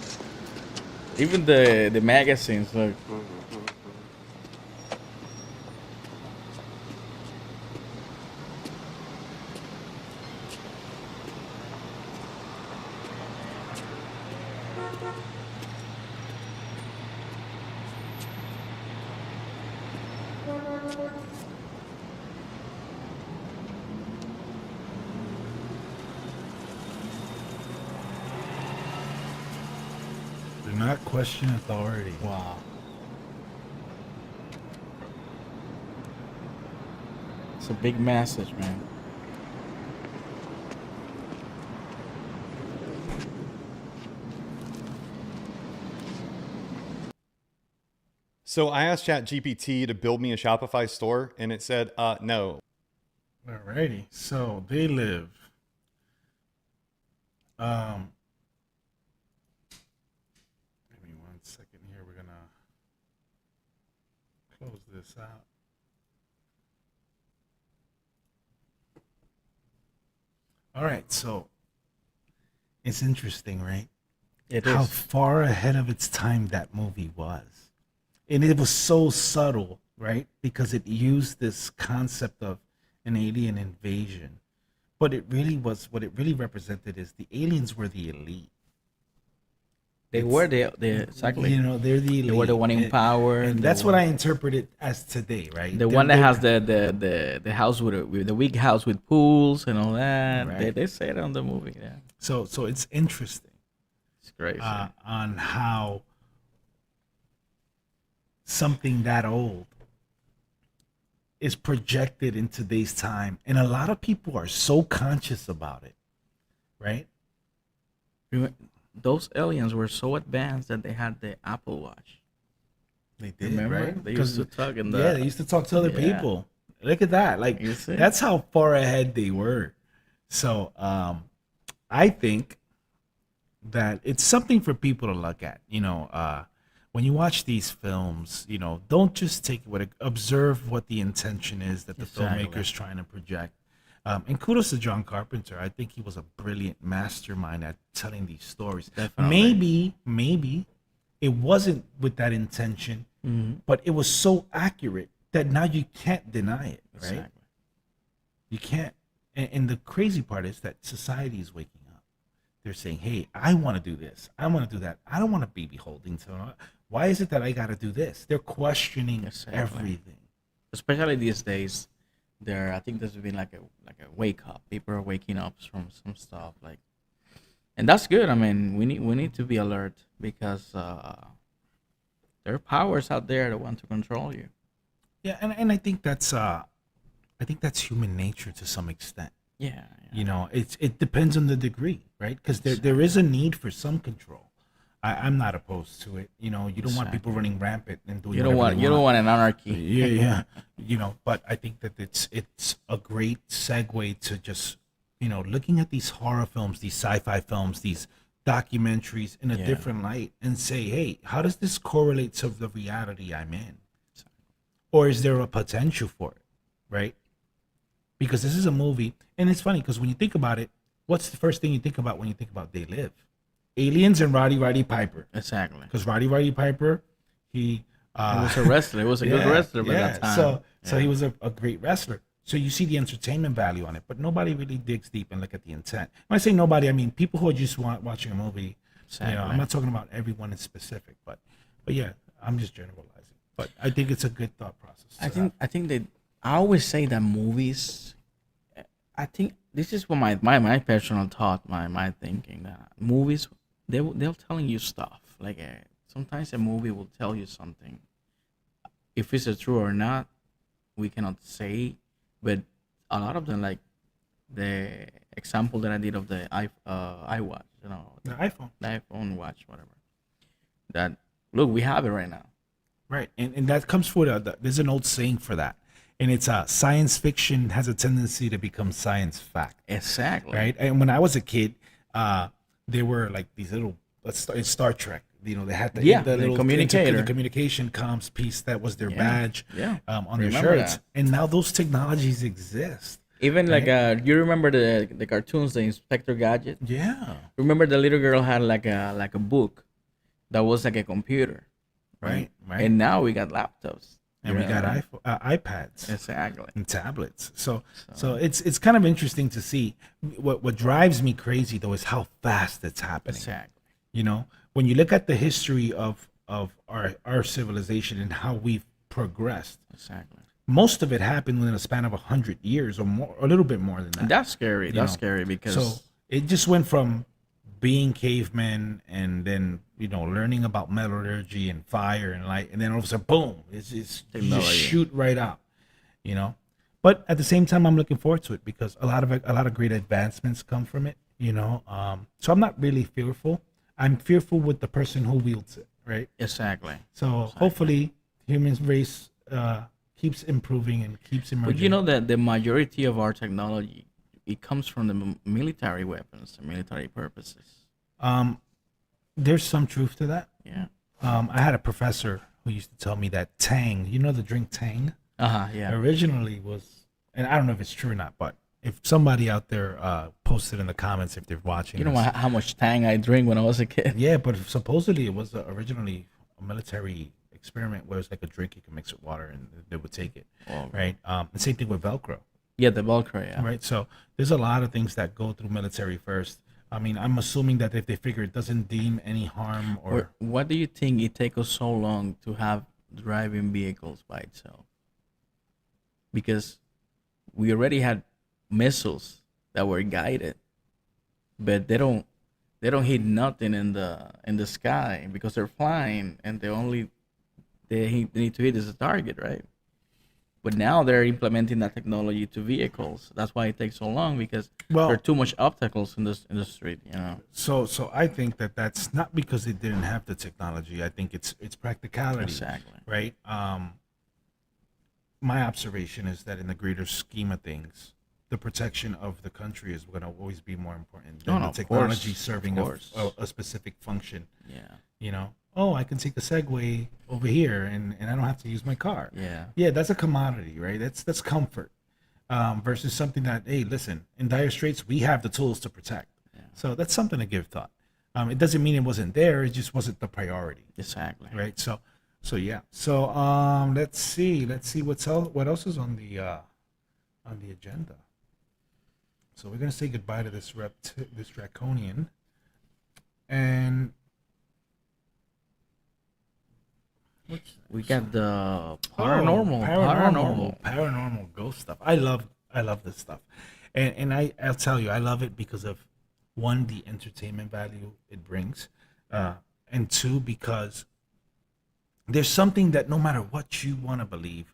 Even the magazines look. Do not question authority. Wow. It's a big message, man. So I asked ChatGPT to build me a Shopify store, and it said, no. Alrighty. So they live. Give me 1 second here. We're gonna close this out. All right. So it's interesting, right? It How is. far ahead of its time that movie was. And it was so subtle, right? Because it used this concept of an alien invasion. But it really was, what it really represented is the aliens were the elite. They were the exactly. You know, they're the elite. They were the one in power. And that's what I interpret it as today, right? The one that has the house with the big house with pools and all that. Right. They say it on the movie. Yeah, So it's interesting it's crazy. on how something that old is projected in today's time, and a lot of people are so conscious about it, right? Those aliens were so advanced that they had the Apple Watch. They did, Remember? right? They used to talk in the Yeah, they used to talk to other Yeah. people. Look at that. Like, You see? that's how far ahead they were. So I think that it's something for people to look at. You know, when you watch these films, you know, don't just take what, observe what the intention is that the Exactly. filmmaker's trying to project. And kudos to John Carpenter. I think he was a brilliant mastermind at telling these stories. Definitely. Maybe it wasn't with that intention, Mhm. but it was so accurate that now you can't deny it, right? Exactly. You can't. And the crazy part is that society is waking up. They're saying, hey, I want to do this. I want to do that. I don't want to be beholden to it. Why is it that I got to do this? They're questioning Exactly. everything. Especially these days, I think there's been like a wake up. People are waking up from some stuff and that's good. I mean, we need to be alert because there are powers out there that want to control you. Yeah, and I think that's human nature to some extent. Yeah. You know, it depends on the degree, right? Because there is a need for some control. I'm not opposed to it. You know, you don't want people running rampant and doing. You don't want an anarchy. Yeah. You know, but I think that it's a great segue to just, you know, looking at these horror films, these sci-fi films, these documentaries in a Yeah. different light and say, hey, how does this correlate to the reality I'm in? Or is there a potential for it, right? Because this is a movie, and it's funny because when you think about it, what's the first thing you think about when you think about They Live? Aliens and Roddy Piper. Exactly. Because Roddy Piper, he was a wrestler. He was a good wrestler by that time. So he was a great wrestler. So you see the entertainment value on it, but nobody really digs deep and look at the intent. When I say nobody, I mean people who are just watching a movie. You know, I'm not talking about everyone in specific, but yeah, I'm just generalizing. But I think it's a good thought process. I think that I always say that movies. I think this is what my personal thought, my thinking that movies they're telling you stuff. Like sometimes a movie will tell you something. If it's true or not, we cannot say. But a lot of them, like the example that I did of the iWatch, The iPhone. the iPhone watch, whatever. That look, we have it right now. Right, and that comes for there's an old saying for that, and it's science fiction has a tendency to become science fact. Exactly. Right, and when I was a kid, there were like these little in Star Trek. They had the little communicator. the communication comms piece that was their badge. Yeah. On their Remember shirts, that. and now those technologies exist. Even like you remember the cartoons, the Inspector Gadget? Yeah, Remember the little girl had like a book that was like a computer, right. And now we got laptops. And we got iPads. Exactly. And tablets. So it's kind of interesting to see. What drives me crazy though is how fast it's happening. Exactly. When you look at the history of our civilization and how we've progressed, Exactly. most of it happened within a span of 100 years or more, a little bit more than that. That's scary. That's know, scary because So it just went from being cavemen and then learning about metallurgy and fire and light, and then all of a sudden, boom! It's you just Technology. shoot right out. But at the same time, I'm looking forward to it because a lot of great advancements come from it. So I'm not really fearful. I'm fearful with the person who wields it, right? exactly. So hopefully, the human race keeps improving and keeps emerging. But you know that the majority of our technology, it comes from the military weapons, and military purposes. There's some truth to that. Yeah. I had a professor who used to tell me that Tang, the drink Tang, Yeah. originally was, and I don't know if it's true or not, but if somebody out there posted in the comments if they're watching, You know this. how much Tang I drink when I was a kid. Yeah, but supposedly it was originally a military experiment where it's like a drink you can mix with water and they would take it, Oh, right? The same thing with Velcro, Yeah, the Velcro. Yeah. right? So there's a lot of things that go through military first. I mean, I'm assuming that if they figure it doesn't deem any harm or What do you think it takes us so long to have driving vehicles by itself? Because we already had missiles that were guided, but they don't hit nothing in the sky because they're flying and they need to hit is a target, right? But now they're implementing that technology to vehicles. That's why it takes so long because there are too much obstacles in the street. So I think that's not because they didn't have the technology. I think it's practicality. Exactly. Right. My observation is that in the greater scheme of things, the protection of the country is going to always be more important than No, the of technology course, serving of course. a specific function. Yeah. I can take a Segway over here and I don't have to use my car. Yeah. Yeah, that's a commodity, right? That's comfort. Versus something that, hey, listen, in dire straits, we have the tools to protect. Yeah. So that's something to give thought. It doesn't mean it wasn't there; it just wasn't the priority, Exactly. right? So yeah. So let's see what else is on the agenda. So we're gonna say goodbye to this draconian, and We got the paranormal ghost stuff. I love this stuff, and I'll tell you, I love it because of one, the entertainment value it brings, and two, because there's something that no matter what you want to believe,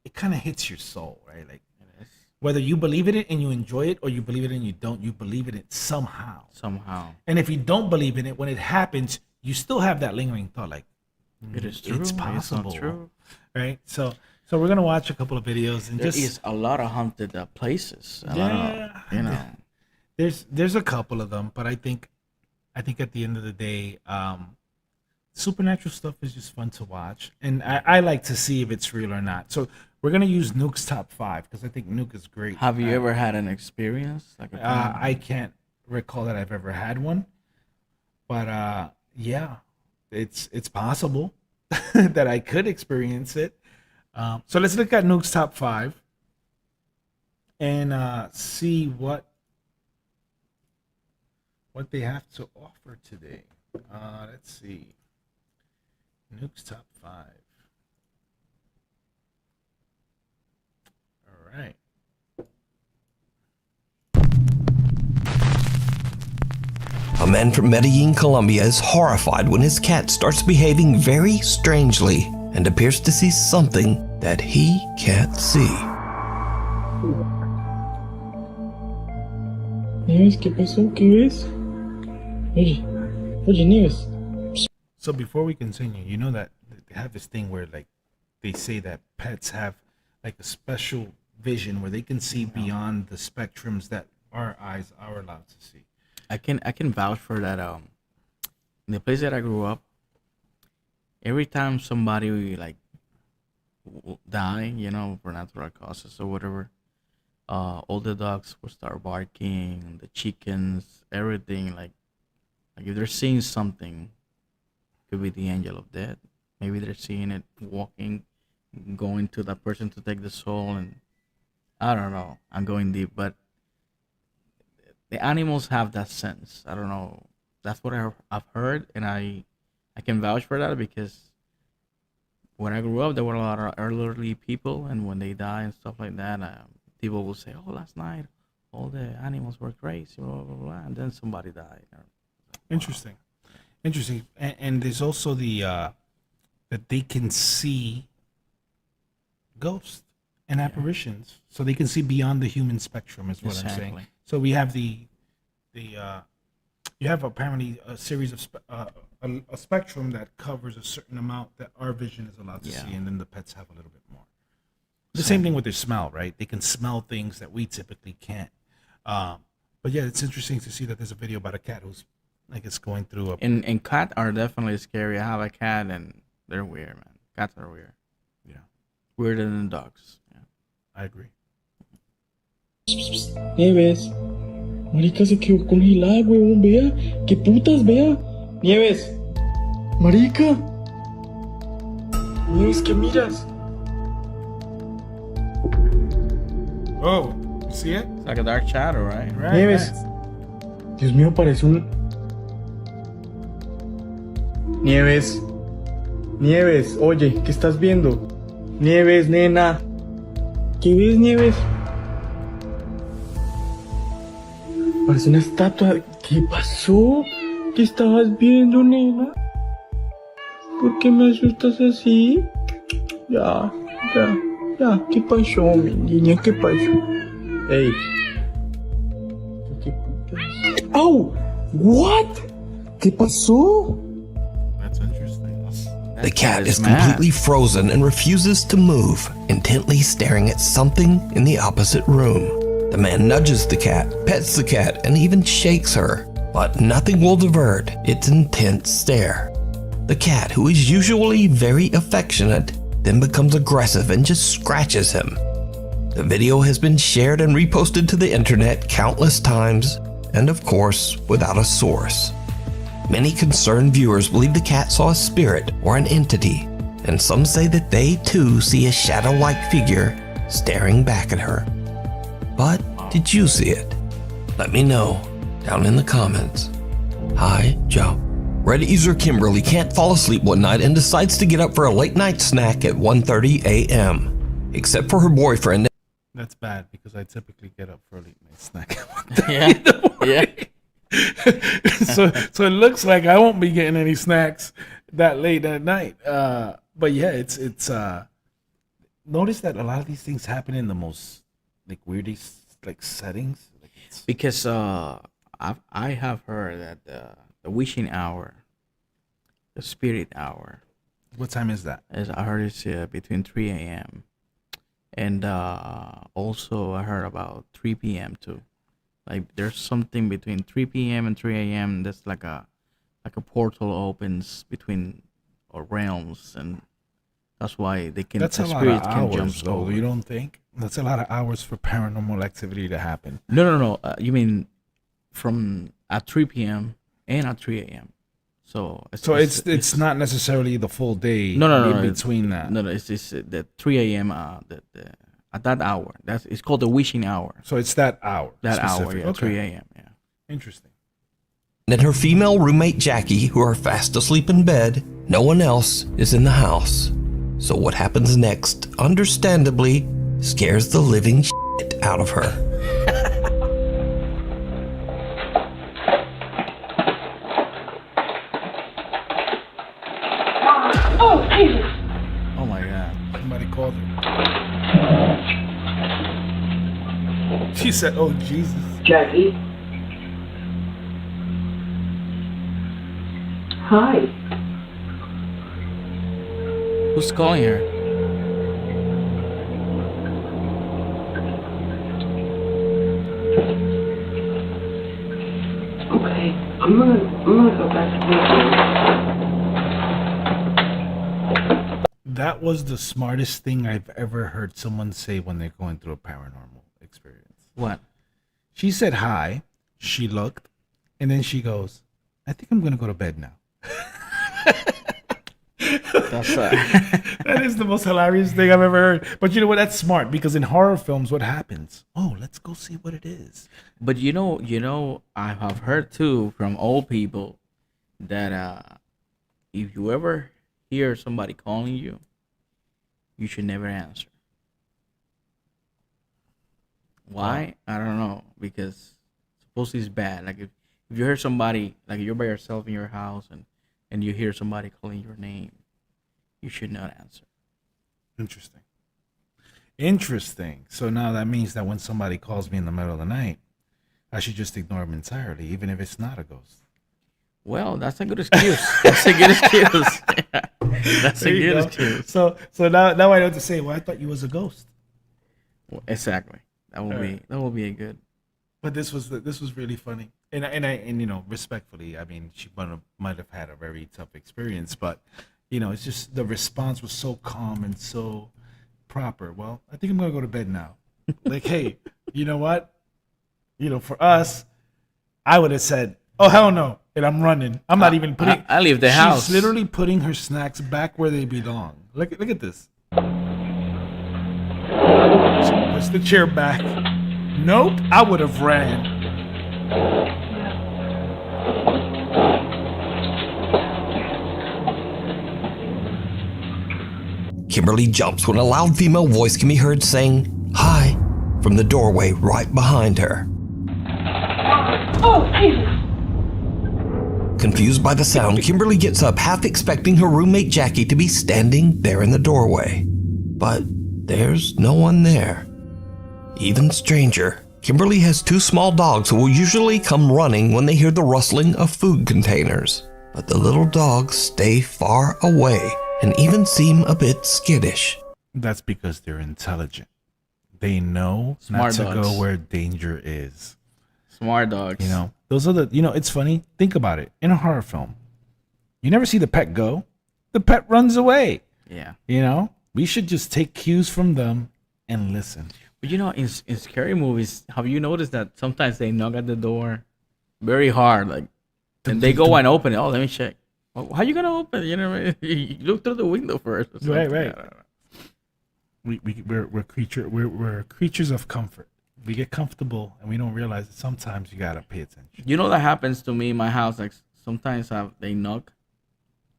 it kind of hits your soul, right? Like whether you believe in it and you enjoy it, or you believe it and you don't, you believe in it somehow. And if you don't believe in it, when it happens, you still have that lingering thought, like, it is true. It's possible, It's not true. right? So we're gonna watch a couple of videos and There is a lot of haunted places. There's a couple of them, but I think at the end of the day, supernatural stuff is just fun to watch, and I like to see if it's real or not. So we're gonna use Nuke's top 5 because I think Nuke is great. Have you ever had an experience like a I can't recall that I've ever had one, but yeah, it's possible that I could experience it. So let's look at Nuke's top 5 and see what they have to offer today. Let's see. Nuke's top 5. All right. A man from Medellin, Colombia is horrified when his cat starts behaving very strangely and appears to see something that he can't see. Nieves, ¿qué pasó? ¿Qué ves? Oye, Nieves. So before we continue, you know that they have this thing where like they say that pets have like a special vision where they can see beyond the spectrums that our eyes are allowed to see. I can vouch for that. In the place that I grew up, every time somebody like die, for natural causes or whatever, all the dogs will start barking, the chickens, everything. Like if they're seeing something, could be the angel of death. Maybe they're seeing it walking, going to that person to take the soul, and I don't know. I'm going deep, but the animals have that sense. I don't know. That's what I've heard, and I can vouch for that because when I grew up, there were a lot of elderly people, and when they die and stuff like that, people will say, "Oh, last night all the animals were crazy," blah blah blah, and then somebody died. Interesting. And there's also the that they can see ghosts and apparitions, so they can see beyond the human spectrum. Is what I'm saying. Exactly. So we have you have apparently a series of a spectrum that covers a certain amount that our vision is allowed to see, and then the pets have a little bit more. The same thing with their smell, right? They can smell things that we typically can't. But yeah, it's interesting to see that there's a video about a cat who's like it's going through a. And cats are definitely scary. I have a cat, and they're weird, man. Cats are weird. Yeah, Weirder than dogs. Yeah. I agree. Nieves. Marica se quedó congelada, huevón, vea. ¿Qué putas, vea? Nieves. Marica. Nieves, ¿qué miras? Oh, you see it? It's like a dark shadow, right? Right. Nieves. Right. Dios mío, parece un... Nieves. Nieves, oye, ¿qué estás viendo? Nieves, nena. ¿Qué ves, Nieves? Parece una estatua. ¿Qué pasó? ¿Qué estabas viendo, nena? ¿Por qué me asustas así? Ya. ¿Qué pasó, mi niña? ¿Qué pasó? Ey. ¿Qué putas? ¡Au! What? ¿Qué pasó? That's interesting. The cat is completely frozen and refuses to move, intently staring at something in the opposite room. The man nudges the cat, pets the cat, and even shakes her, but nothing will divert its intense stare. The cat, who is usually very affectionate, then becomes aggressive and just scratches him. The video has been shared and reposted to the internet countless times, and of course, without a source. Many concerned viewers believe the cat saw a spirit or an entity, and some say that they too see a shadow-like figure staring back at her. But did you see it? Let me know down in the comments. Hi, Joe. Reddit user Kimberly can't fall asleep one night and decides to get up for a late night snack at 1:30 a.m. Except for her boyfriend. That's bad because I typically get up for a late night snack. Yeah. so it looks like I won't be getting any snacks that late at night. But yeah, it's notice that a lot of these things happen in the most like weirdest like settings. Like Because I have heard that the wishing hour, the spirit hour, what time is that? I heard it's between 3 a.m. And also I heard about 3 p.m. too. Like there's something between 3 p.m. and 3 a.m. that's like a portal opens between realms, and that's why they can. That's a lot of hours, though. You don't think? That's a lot of hours for paranormal activity to happen. No. You mean from at 3 p.m. and at 3 a.m. So it's not necessarily the full day. No. In between that. No. It's the 3 a.m. At that hour. It's called the wishing hour. So it's that hour. That specific. hour, yeah, Okay. 3 a.m. Yeah. Interesting. And her female roommate Jackie, who are fast asleep in bed, no one else is in the house. So what happens next, understandably, scares the living shit out of her. She said, "Oh Jesus." Jackie. Hi. Who's calling her? Okay, I'm gonna go back to work. That was the smartest thing I've ever heard someone say when they're going through a paranormal experience. What? She said hi, she looked, and then she goes, "I think I'm gonna go to bed now." That's That is the most hilarious thing I've ever heard. But you know what? That's smart, because in horror films, what happens? Oh, let's go see what it is. But you know, I have heard too from old people that if you ever hear somebody calling you, you should never answer. Why? I don't know, because supposedly it's bad. Like if you hear somebody, like you're by yourself in your house and you hear somebody calling your name, you should not answer. Interesting. So now that means that when somebody calls me in the middle of the night, I should just ignore them entirely, even if it's not a ghost. Well, that's a good excuse. That's a good excuse. That's a good excuse. So now I know what to say. Well, I thought you was a ghost. Well, exactly. That will be a good. But this was really funny, and you know, respectfully, I mean, she might have had a very tough experience, but you know, it's just the response was so calm and so proper. Well, I think I'm gonna go to bed now. Like, hey, you know what? You know, for us, I would have said, "Oh hell no," and I'm running. I'm not even putting. I leave the house. She's literally putting her snacks back where they belong. Look at this. She puts the chair back. Nope, I would have ran. Kimberly jumps when a loud female voice can be heard saying, "Hi," from the doorway right behind her. Oh, Jesus. Confused by the sound, Kimberly gets up, half expecting her roommate Jackie to be standing there in the doorway. But there's no one there. Even stranger, Kimberly has two small dogs who will usually come running when they hear the rustling of food containers. But the little dogs stay far away and even seem a bit skittish. That's because they're intelligent. They know Smart not to dogs. go where danger is. Smart dogs. You know, those are it's funny. Think about it. In a horror film, you never see the pet go. The pet runs away. Yeah. You know, we should just take cues from them and listen. But you know, in scary movies, have you noticed that sometimes they knock at the door very hard, like, and they go and open it. Oh, let me check. Well, how you gonna open it? You know, you look through the window first. or something. Right. I don't know. We're creatures of comfort. We get comfortable and we don't realize that sometimes you gotta pay attention. You know that happens to me in my house. Like sometimes they knock,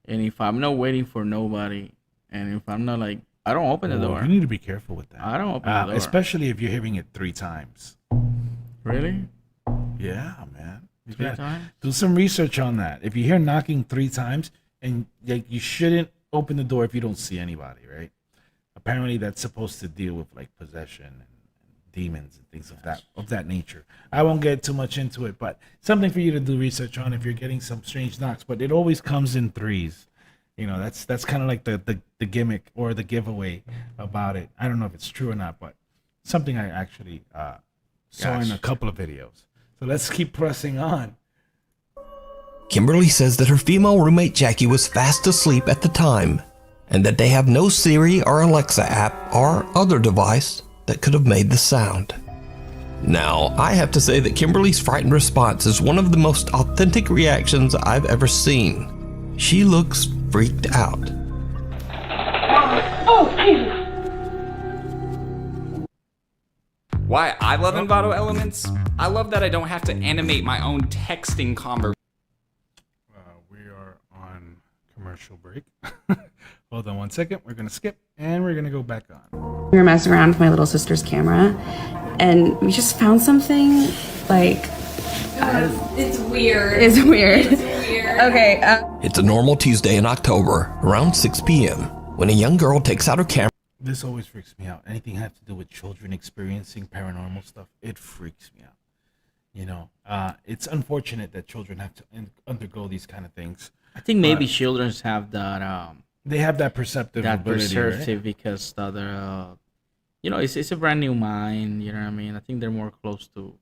and if I'm not waiting for nobody, and if I'm not like, I don't open the door. You need to be careful with that. I don't open the door. Especially if you're hearing it 3 times. Really? Yeah, man. You 3 gotta times? do some research on that. If you hear knocking 3 times, and like, you shouldn't open the door if you don't see anybody, right? Apparently, that's supposed to deal with like possession and demons and things of that nature. I won't get too much into it, but something for you to do research on if you're getting some strange knocks. But it always comes in 3s. You know, that's kind of like the gimmick or the giveaway about it. I don't know if it's true or not, but something I actually saw in a couple of videos. So let's keep pressing on. Kimberly says that her female roommate Jackie was fast asleep at the time, and that they have no Siri or Alexa app or other device that could have made the sound. Now, I have to say that Kimberly's frightened response is one of the most authentic reactions I've ever seen. She looks freaked out. Oh, Jesus. Why I love Envato Elements? I love that I don't have to animate my own texting conversation. We are on commercial break. Hold on one second. We're going to skip and we're going to go back on. We were messing around with my little sister's camera and we just found something like... It's weird. It's weird. It's weird. Okay. It's a normal Tuesday in October, around 6 p.m., when a young girl takes out her camera. This always freaks me out. Anything have to do with children experiencing paranormal stuff, it freaks me out. You know, it's unfortunate that children have to undergo these kind of things. I think maybe children have that They have that perceptive that ability, perceptive right? because the other, you know, it's a brand new mind. You know what I mean? I think they're more close to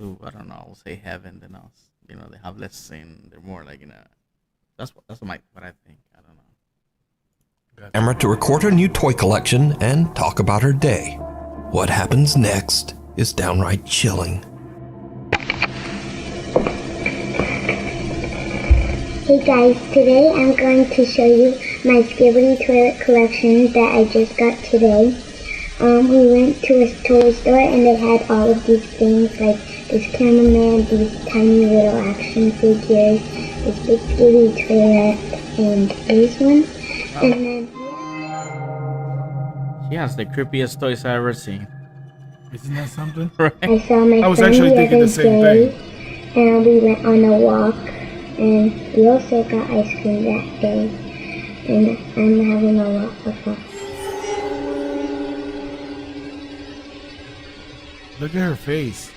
I don't know, I'll say heaven than us. You know, they have less sin. They're more like that's what I think. I don't know. Camera to record her new toy collection and talk about her day. What happens next is downright chilling. Hey guys, today I'm going to show you my Skibbity toilet collection that I just got today. We went to a toy store and they had all of these things like this cameraman, these tiny little action figures, this big Skibbity toilet, and this one. And then She has the creepiest toys I've ever seen. Isn't that something? I saw my I was friend actually the thinking other the same day, thing. and we went on a walk, and we also got ice cream that day, and I'm having a lot of fun. Look at her face.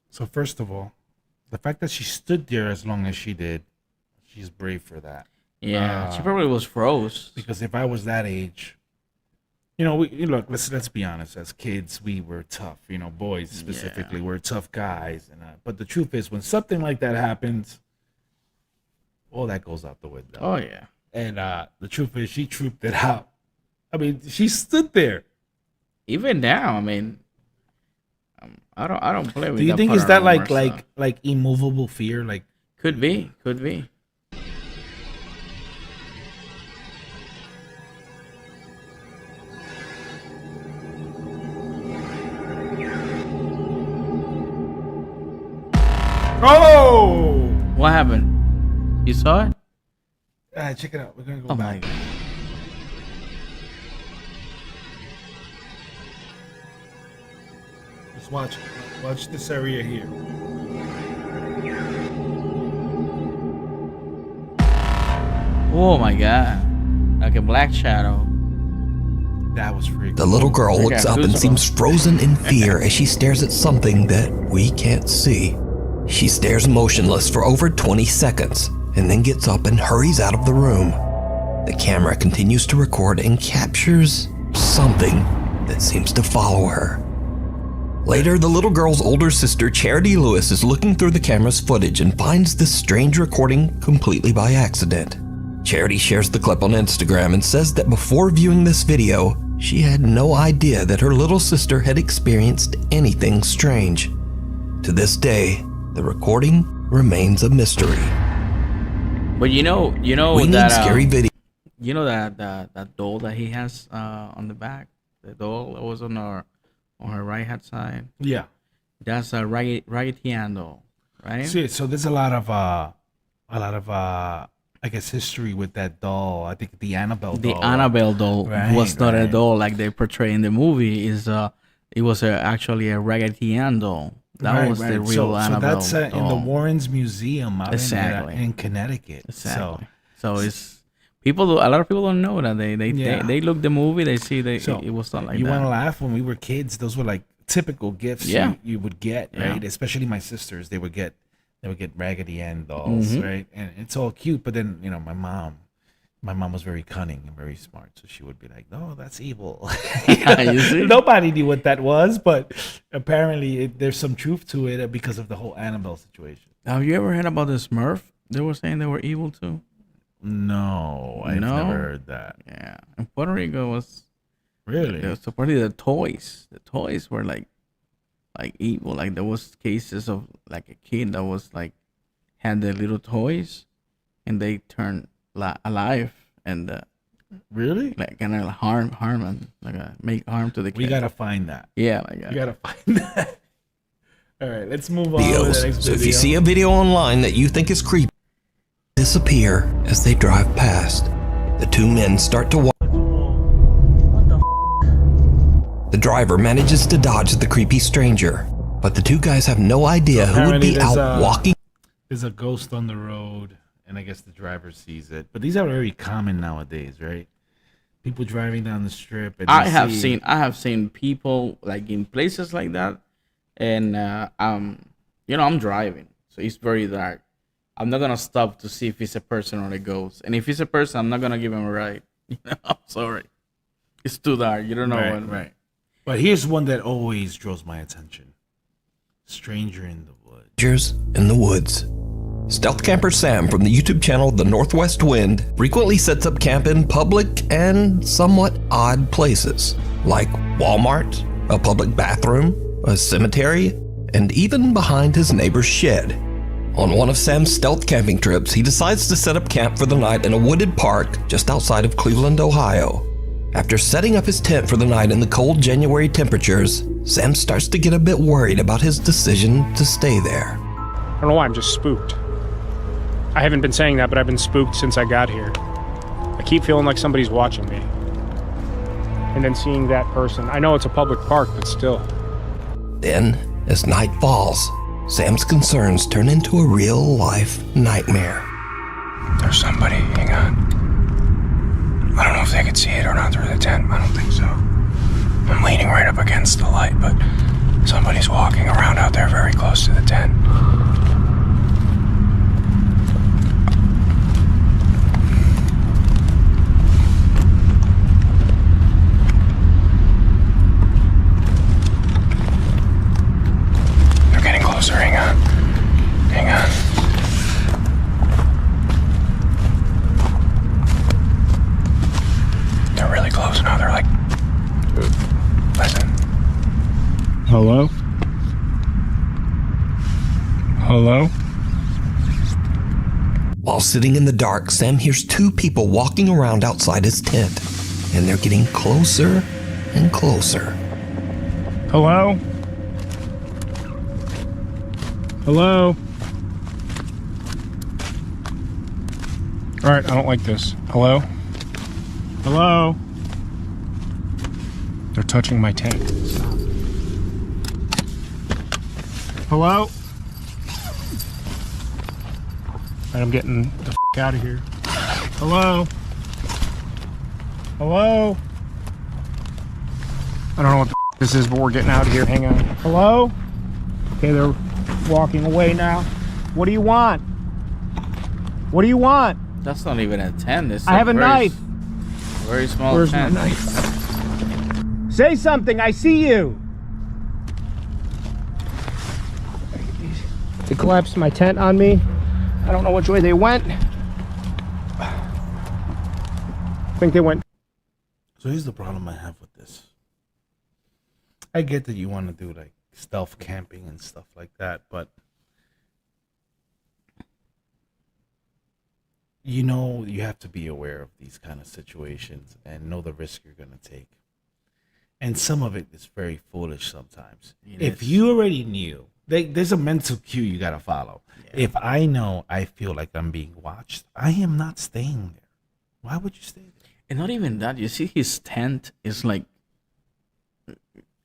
So first of all, the fact that she stood there as long as she did, she's brave for that. Yeah, she probably was froze. Because if I was that age, you know, look. Let's be honest. As kids, we were tough. You know, boys specifically, we're tough guys. And but the truth is, when something like that happens, all that goes out the window. Oh yeah. And the truth is, she trooped it out. I mean, she stood there. Even now, I mean, I don't play with. Do you that think is that paranormal stuff. like immovable fear? Like Could be. oh, What happened? You saw it? check it out. We're gonna go Oh my back. god. Just watch. Watch this area here. Oh my god. Like a black shadow. That was freaky. The little girl I looks got up and goosebumps. seems frozen in fear as she stares at something that we can't see. She stares motionless for over 20 seconds and then gets up and hurries out of the room. The camera continues to record and captures something that seems to follow her. Later, the little girl's older sister, Charity Lewis, is looking through the camera's footage and finds this strange recording completely by accident. Charity shares the clip on Instagram and says that before viewing this video, she had no idea that her little sister had experienced anything strange. To this day, the recording remains a mystery. But you know We that need scary video. you know that doll that he has on the back. The doll that was on her right hand side. Yeah. That's a Raggedy Ann doll, right? See, so there's a lot of I guess history with that doll. I think the Annabelle The doll. Annabelle doll Right, was not a right. doll like they portray in the movie. It was actually a Raggedy Ann doll. That was the real Annabelle So that's in the doll. Warrens Museum out Exactly. in Connecticut. Exactly. So it's people. A lot of people don't know that they look the movie. They see So it was not like you that. want to laugh? When we were kids, those were like typical gifts you would get, right? Yeah. Especially my sisters, they would get Raggedy Ann dolls, right? And it's all cute, but then my mom was very cunning and very smart, so she would be like, "No, that's evil." You see? Nobody knew what that was, but apparently there's some truth to it because of the whole Annabelle situation. Have you ever heard about the Smurf? They were saying they were evil too. No, I've No? never heard that. Yeah, in Puerto Rico was Really? supposedly the toys. The toys were like evil. Like there was cases of like a kid that was like had the little toys, and they turned alive, and Really? Like kind of harm and like make harm to the cat. We gotta find that. Yeah, like We gotta find that. All right, let's move on to the Videos. next So if you video. see a video online that you think is creepy, disappear as they drive past. The two men start to walk. The driver manages to dodge the creepy stranger, but the two guys have no idea who would be Apparently out walking. There's a ghost on the road, and I guess the driver sees it. But these are very common nowadays, right? People driving down the strip. And I have seen people like in places like that, and I'm driving, so it's very dark. I'm not gonna stop to see if it's a person or a ghost, and if it's a person, I'm not gonna give him a ride. I'm sorry, it's too dark. You don't know Right, when. right. But here's one that always draws my attention: Stranger in the Woods. Strangers in the woods. Stealth camper Sam from the YouTube channel The Northwest Wind frequently sets up camp in public and somewhat odd places, like Walmart, a public bathroom, a cemetery, and even behind his neighbor's shed. On one of Sam's stealth camping trips, he decides to set up camp for the night in a wooded park just outside of Cleveland, Ohio. After setting up his tent for the night in the cold January temperatures, Sam starts to get a bit worried about his decision to stay there. I don't know why, I'm just spooked. I haven't been saying that, but I've been spooked since I got here. I keep feeling like somebody's watching me. And then seeing that person. I know it's a public park, but still. Then, as night falls, Sam's concerns turn into a real-life nightmare. There's somebody, hang on. I don't know if they could see it or not through the tent. I don't think so. I'm leaning right up against the light, but somebody's walking around out there very close to the tent. They're getting closer, hang on. Hang on. They're really close now. They're like, listen. Hello? Hello? While sitting in the dark, Sam hears two people walking around outside his tent, and they're getting closer and closer. Hello? Hello? Alright, I don't like this. Hello? Hello? They're touching my tent. Stop. Hello? Alright, I'm getting the f*** out of here. Hello? Hello? I don't know what the f*** this is, but we're getting out of here. Hang on. Hello? Okay, they're walking away now. What do you want? What do you want? That's not even a tent. It's I have a knife. Very small Where's tent. my knife? Say something. I see you. They collapsed my tent on me. I don't know which way they went. I think they went. So here's the problem I have with this. I get that you want to do like stealth camping and stuff like that, but you have to be aware of these kind of situations and know the risk you're going to take. And some of it is very foolish sometimes. If you already knew, there's a mental cue you got to follow. Yeah. If I know I feel like I'm being watched, I am not staying there. Why would you stay there? And not even that. You see his tent is like,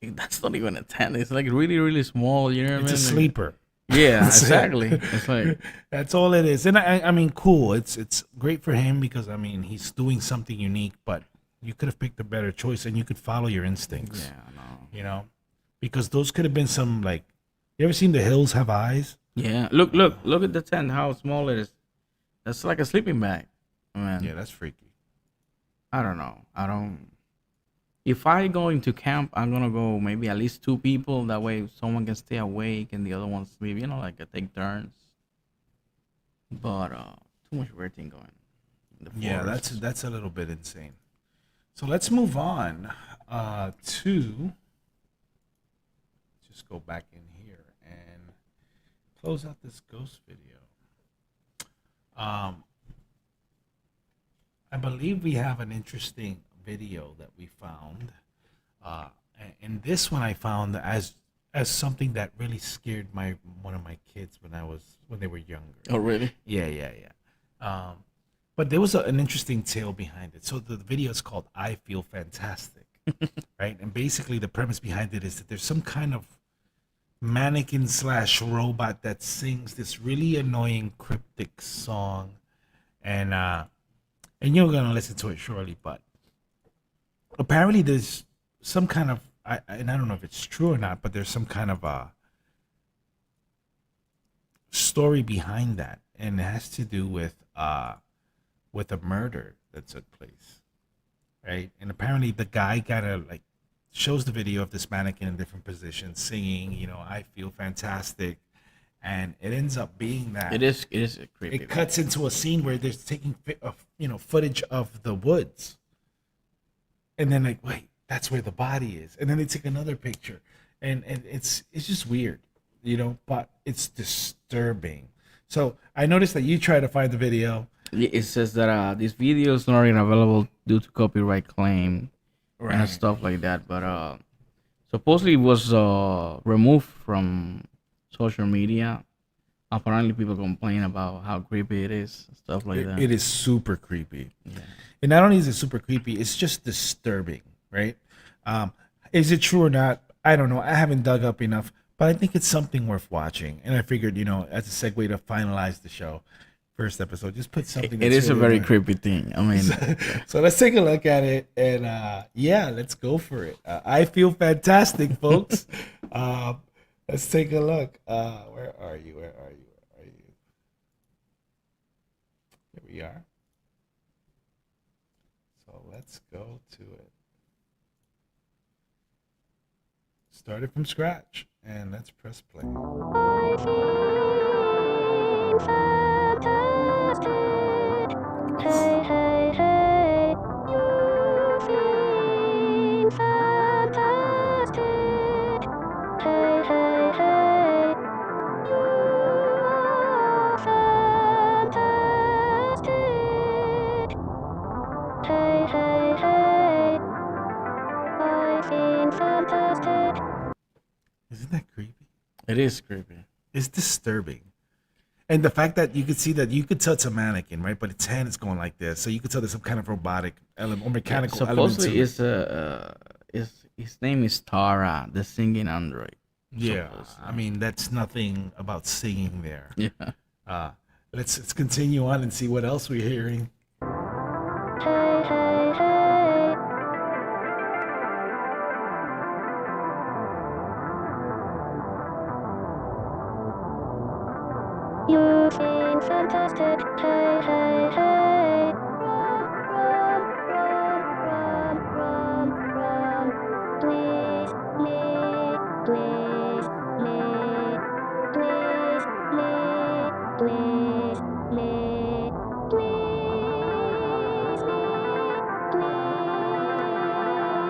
that's not even a tent. It's like really, really small. You know what I mean? It's a sleeper. Yeah, exactly. It's like that's all it is. And I mean, cool. It's great for him because I mean he's doing something unique. But you could have picked a better choice, and you could follow your instincts. Yeah, I know. You know, because those could have been some like. You ever seen The Hills Have Eyes? Yeah. Look at the tent. How small it is. That's like a sleeping bag. Man. Yeah, that's freaky. I don't know. If I go into camp, I'm gonna go maybe at least 2 people. That way, someone can stay awake and the other one sleep. You know, like take turns. But too much weird thing going. Yeah, that's a little bit insane. So let's move on to just go back in here and close out this ghost video. I believe we have an interesting video that we found. And this one I found as something that really scared one of my kids when they were younger. Oh, really? Yeah. But there was an interesting tale behind it. So the video is called "I Feel Fantastic," right? And basically the premise behind it is that there's some kind of mannequin/robot that sings this really annoying cryptic song, and you're gonna listen to it shortly. But apparently there's some kind of and I don't know if it's true or not, but there's some kind of a story behind that, and it has to do with a murder that took place, right? And apparently the guy shows the video of this mannequin in different positions singing, "I feel fantastic," and it ends up being that It is creepy. it cuts into a scene where they're taking footage of the woods, and then wait, that's where the body is, and then they take another picture, and it's just weird, but it's disturbing. So I noticed that you try to find the video. It says that this video is not available due to copyright claim and Right. stuff like that. But supposedly it was removed from social media. Apparently, people complain about how creepy it is, stuff like that. It is super creepy. And not only is it super creepy, it's just disturbing, right? Is it true or not? I don't know. I haven't dug up enough, but I think it's something worth watching. And I figured, as a segue to finalize the show, first episode, just put something. It is a very creepy thing. I mean, so let's take a look at it, and let's go for it. I feel fantastic, folks. Let's take a look. Where are you? Here we are. So let's go to it. Start it from scratch, and let's press play. Isn't that creepy? It is creepy. It's disturbing. And the fact that you could see that you could tell it's a mannequin, right? But its hand is going like this, so you could tell there's some kind of robotic element or mechanical element to Supposedly, it. his name is Tara, the singing android. Yeah, Supposedly. I mean that's nothing about singing there. Yeah. Let's continue on and see what else we're hearing. You seem fantastic. Hey, hey, hey. Run. Please, me. Please, me. Please, me. Please, me. Please, me. Please,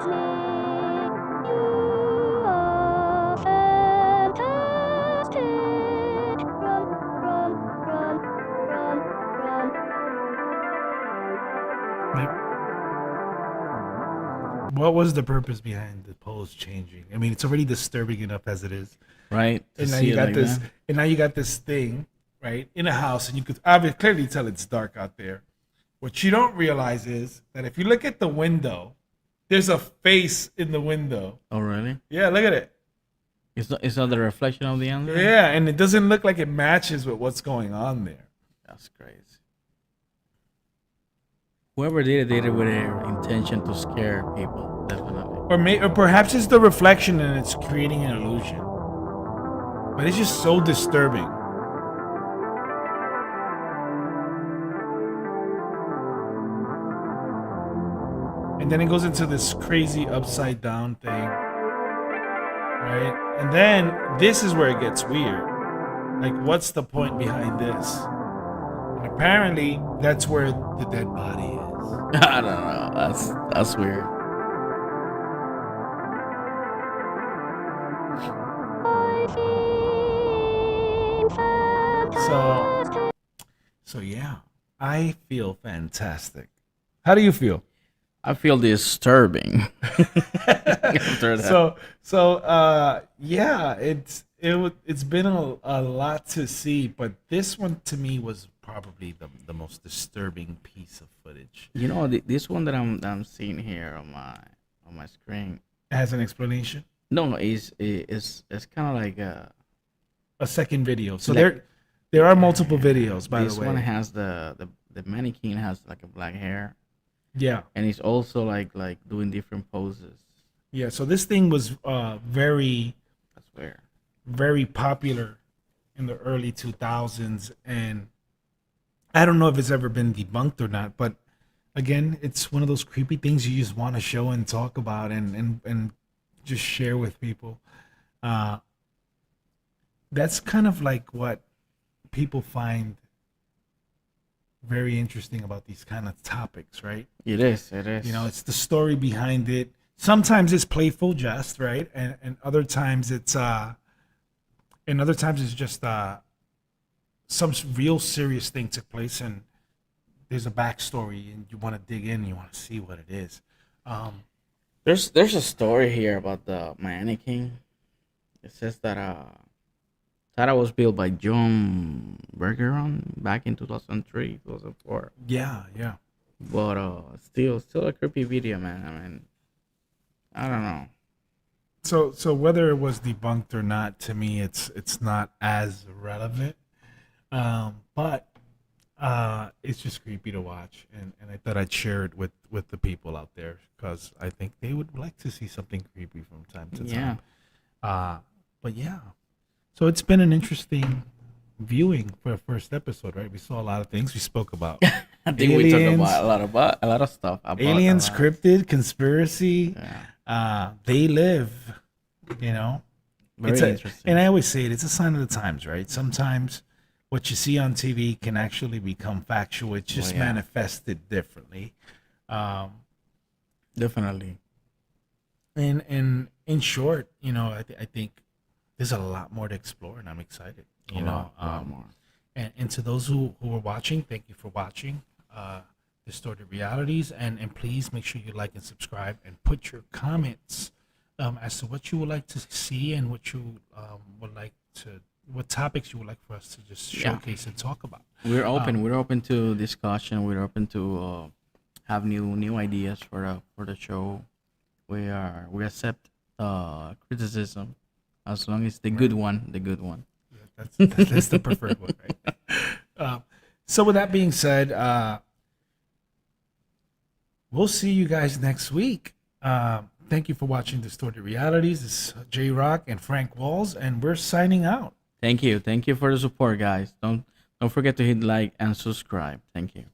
me. You are fantastic. What was the purpose behind the pose changing? I mean, it's already disturbing enough as it is, right? And now you got this, and now you got this thing, right, in a house, and you could obviously clearly tell it's dark out there. What you don't realize is that if you look at the window, there's a face in the window. Oh, really? Yeah, look at it. It's not the reflection of the android? Yeah, and it doesn't look like it matches with what's going on there. That's crazy. Whoever did it with their intention to scare people, definitely. Or perhaps it's the reflection and it's creating an illusion. But it's just so disturbing. And then it goes into this crazy upside down thing. Right? And then this is where it gets weird. Like, what's the point behind this? And apparently, that's where the dead body is. I don't know. That's weird. So yeah, I feel fantastic. How do you feel? I feel disturbing. After that. Yeah, it's been a lot to see, but this one to me was probably the most disturbing piece of footage. You know, this one that I'm seeing here on my screen It has an explanation. No, it's kind of like A second video. So like- there are multiple videos, by this the way. one has the mannequin has like a black hair. Yeah. And he's also like doing different poses. Yeah, so this thing was very I swear. very popular in the early 2000s, and I don't know if it's ever been debunked or not, but again, it's one of those creepy things you just want to show and talk about and just share with people. That's kind of like what people find very interesting about these kind of topics, right? It is. You know, it's the story behind it. Sometimes it's playful jest, right? And other times it's just some real serious thing took place and there's a backstory and you want to dig in and you want to see what it is. There's a story here about the mannequin. It says that Tara was built by John Bergeron back in 2003, 2004. Yeah. But still a creepy video, man. I mean, I don't know. So whether it was debunked or not, to me, it's not as relevant. But it's just creepy to watch, and I thought I'd share it with the people out there because I think they would like to see something creepy from time to time. But yeah, so it's been an interesting viewing for a first episode, right? We saw a lot of things. We spoke about I think we talked about a lot of stuff. About aliens, cryptid, conspiracy. They live, you know. Very interesting. And I always say it's a sign of the times, right? Sometimes what you see on TV can actually become factual. It's just manifested differently. Definitely. And in short, you know, I think there's a lot more to explore, and I'm excited. You know, a lot more. And to those who are watching, thank you for watching Distorted Realities, and please make sure you like and subscribe and put your comments as to what you would like to see and what you would like to, what topics you would like for us to just showcase and talk about. We're open. We're open to discussion. We're open to have new ideas for the show. We accept criticism as long as the good one. The good one. Yeah, that's the preferred one, right? So with that being said, we'll see you guys next week. Thank you for watching Distorted Realities. This is J Rock and Frank Walls, and we're signing out. Thank you for the support, guys. Don't forget to hit like and subscribe. Thank you.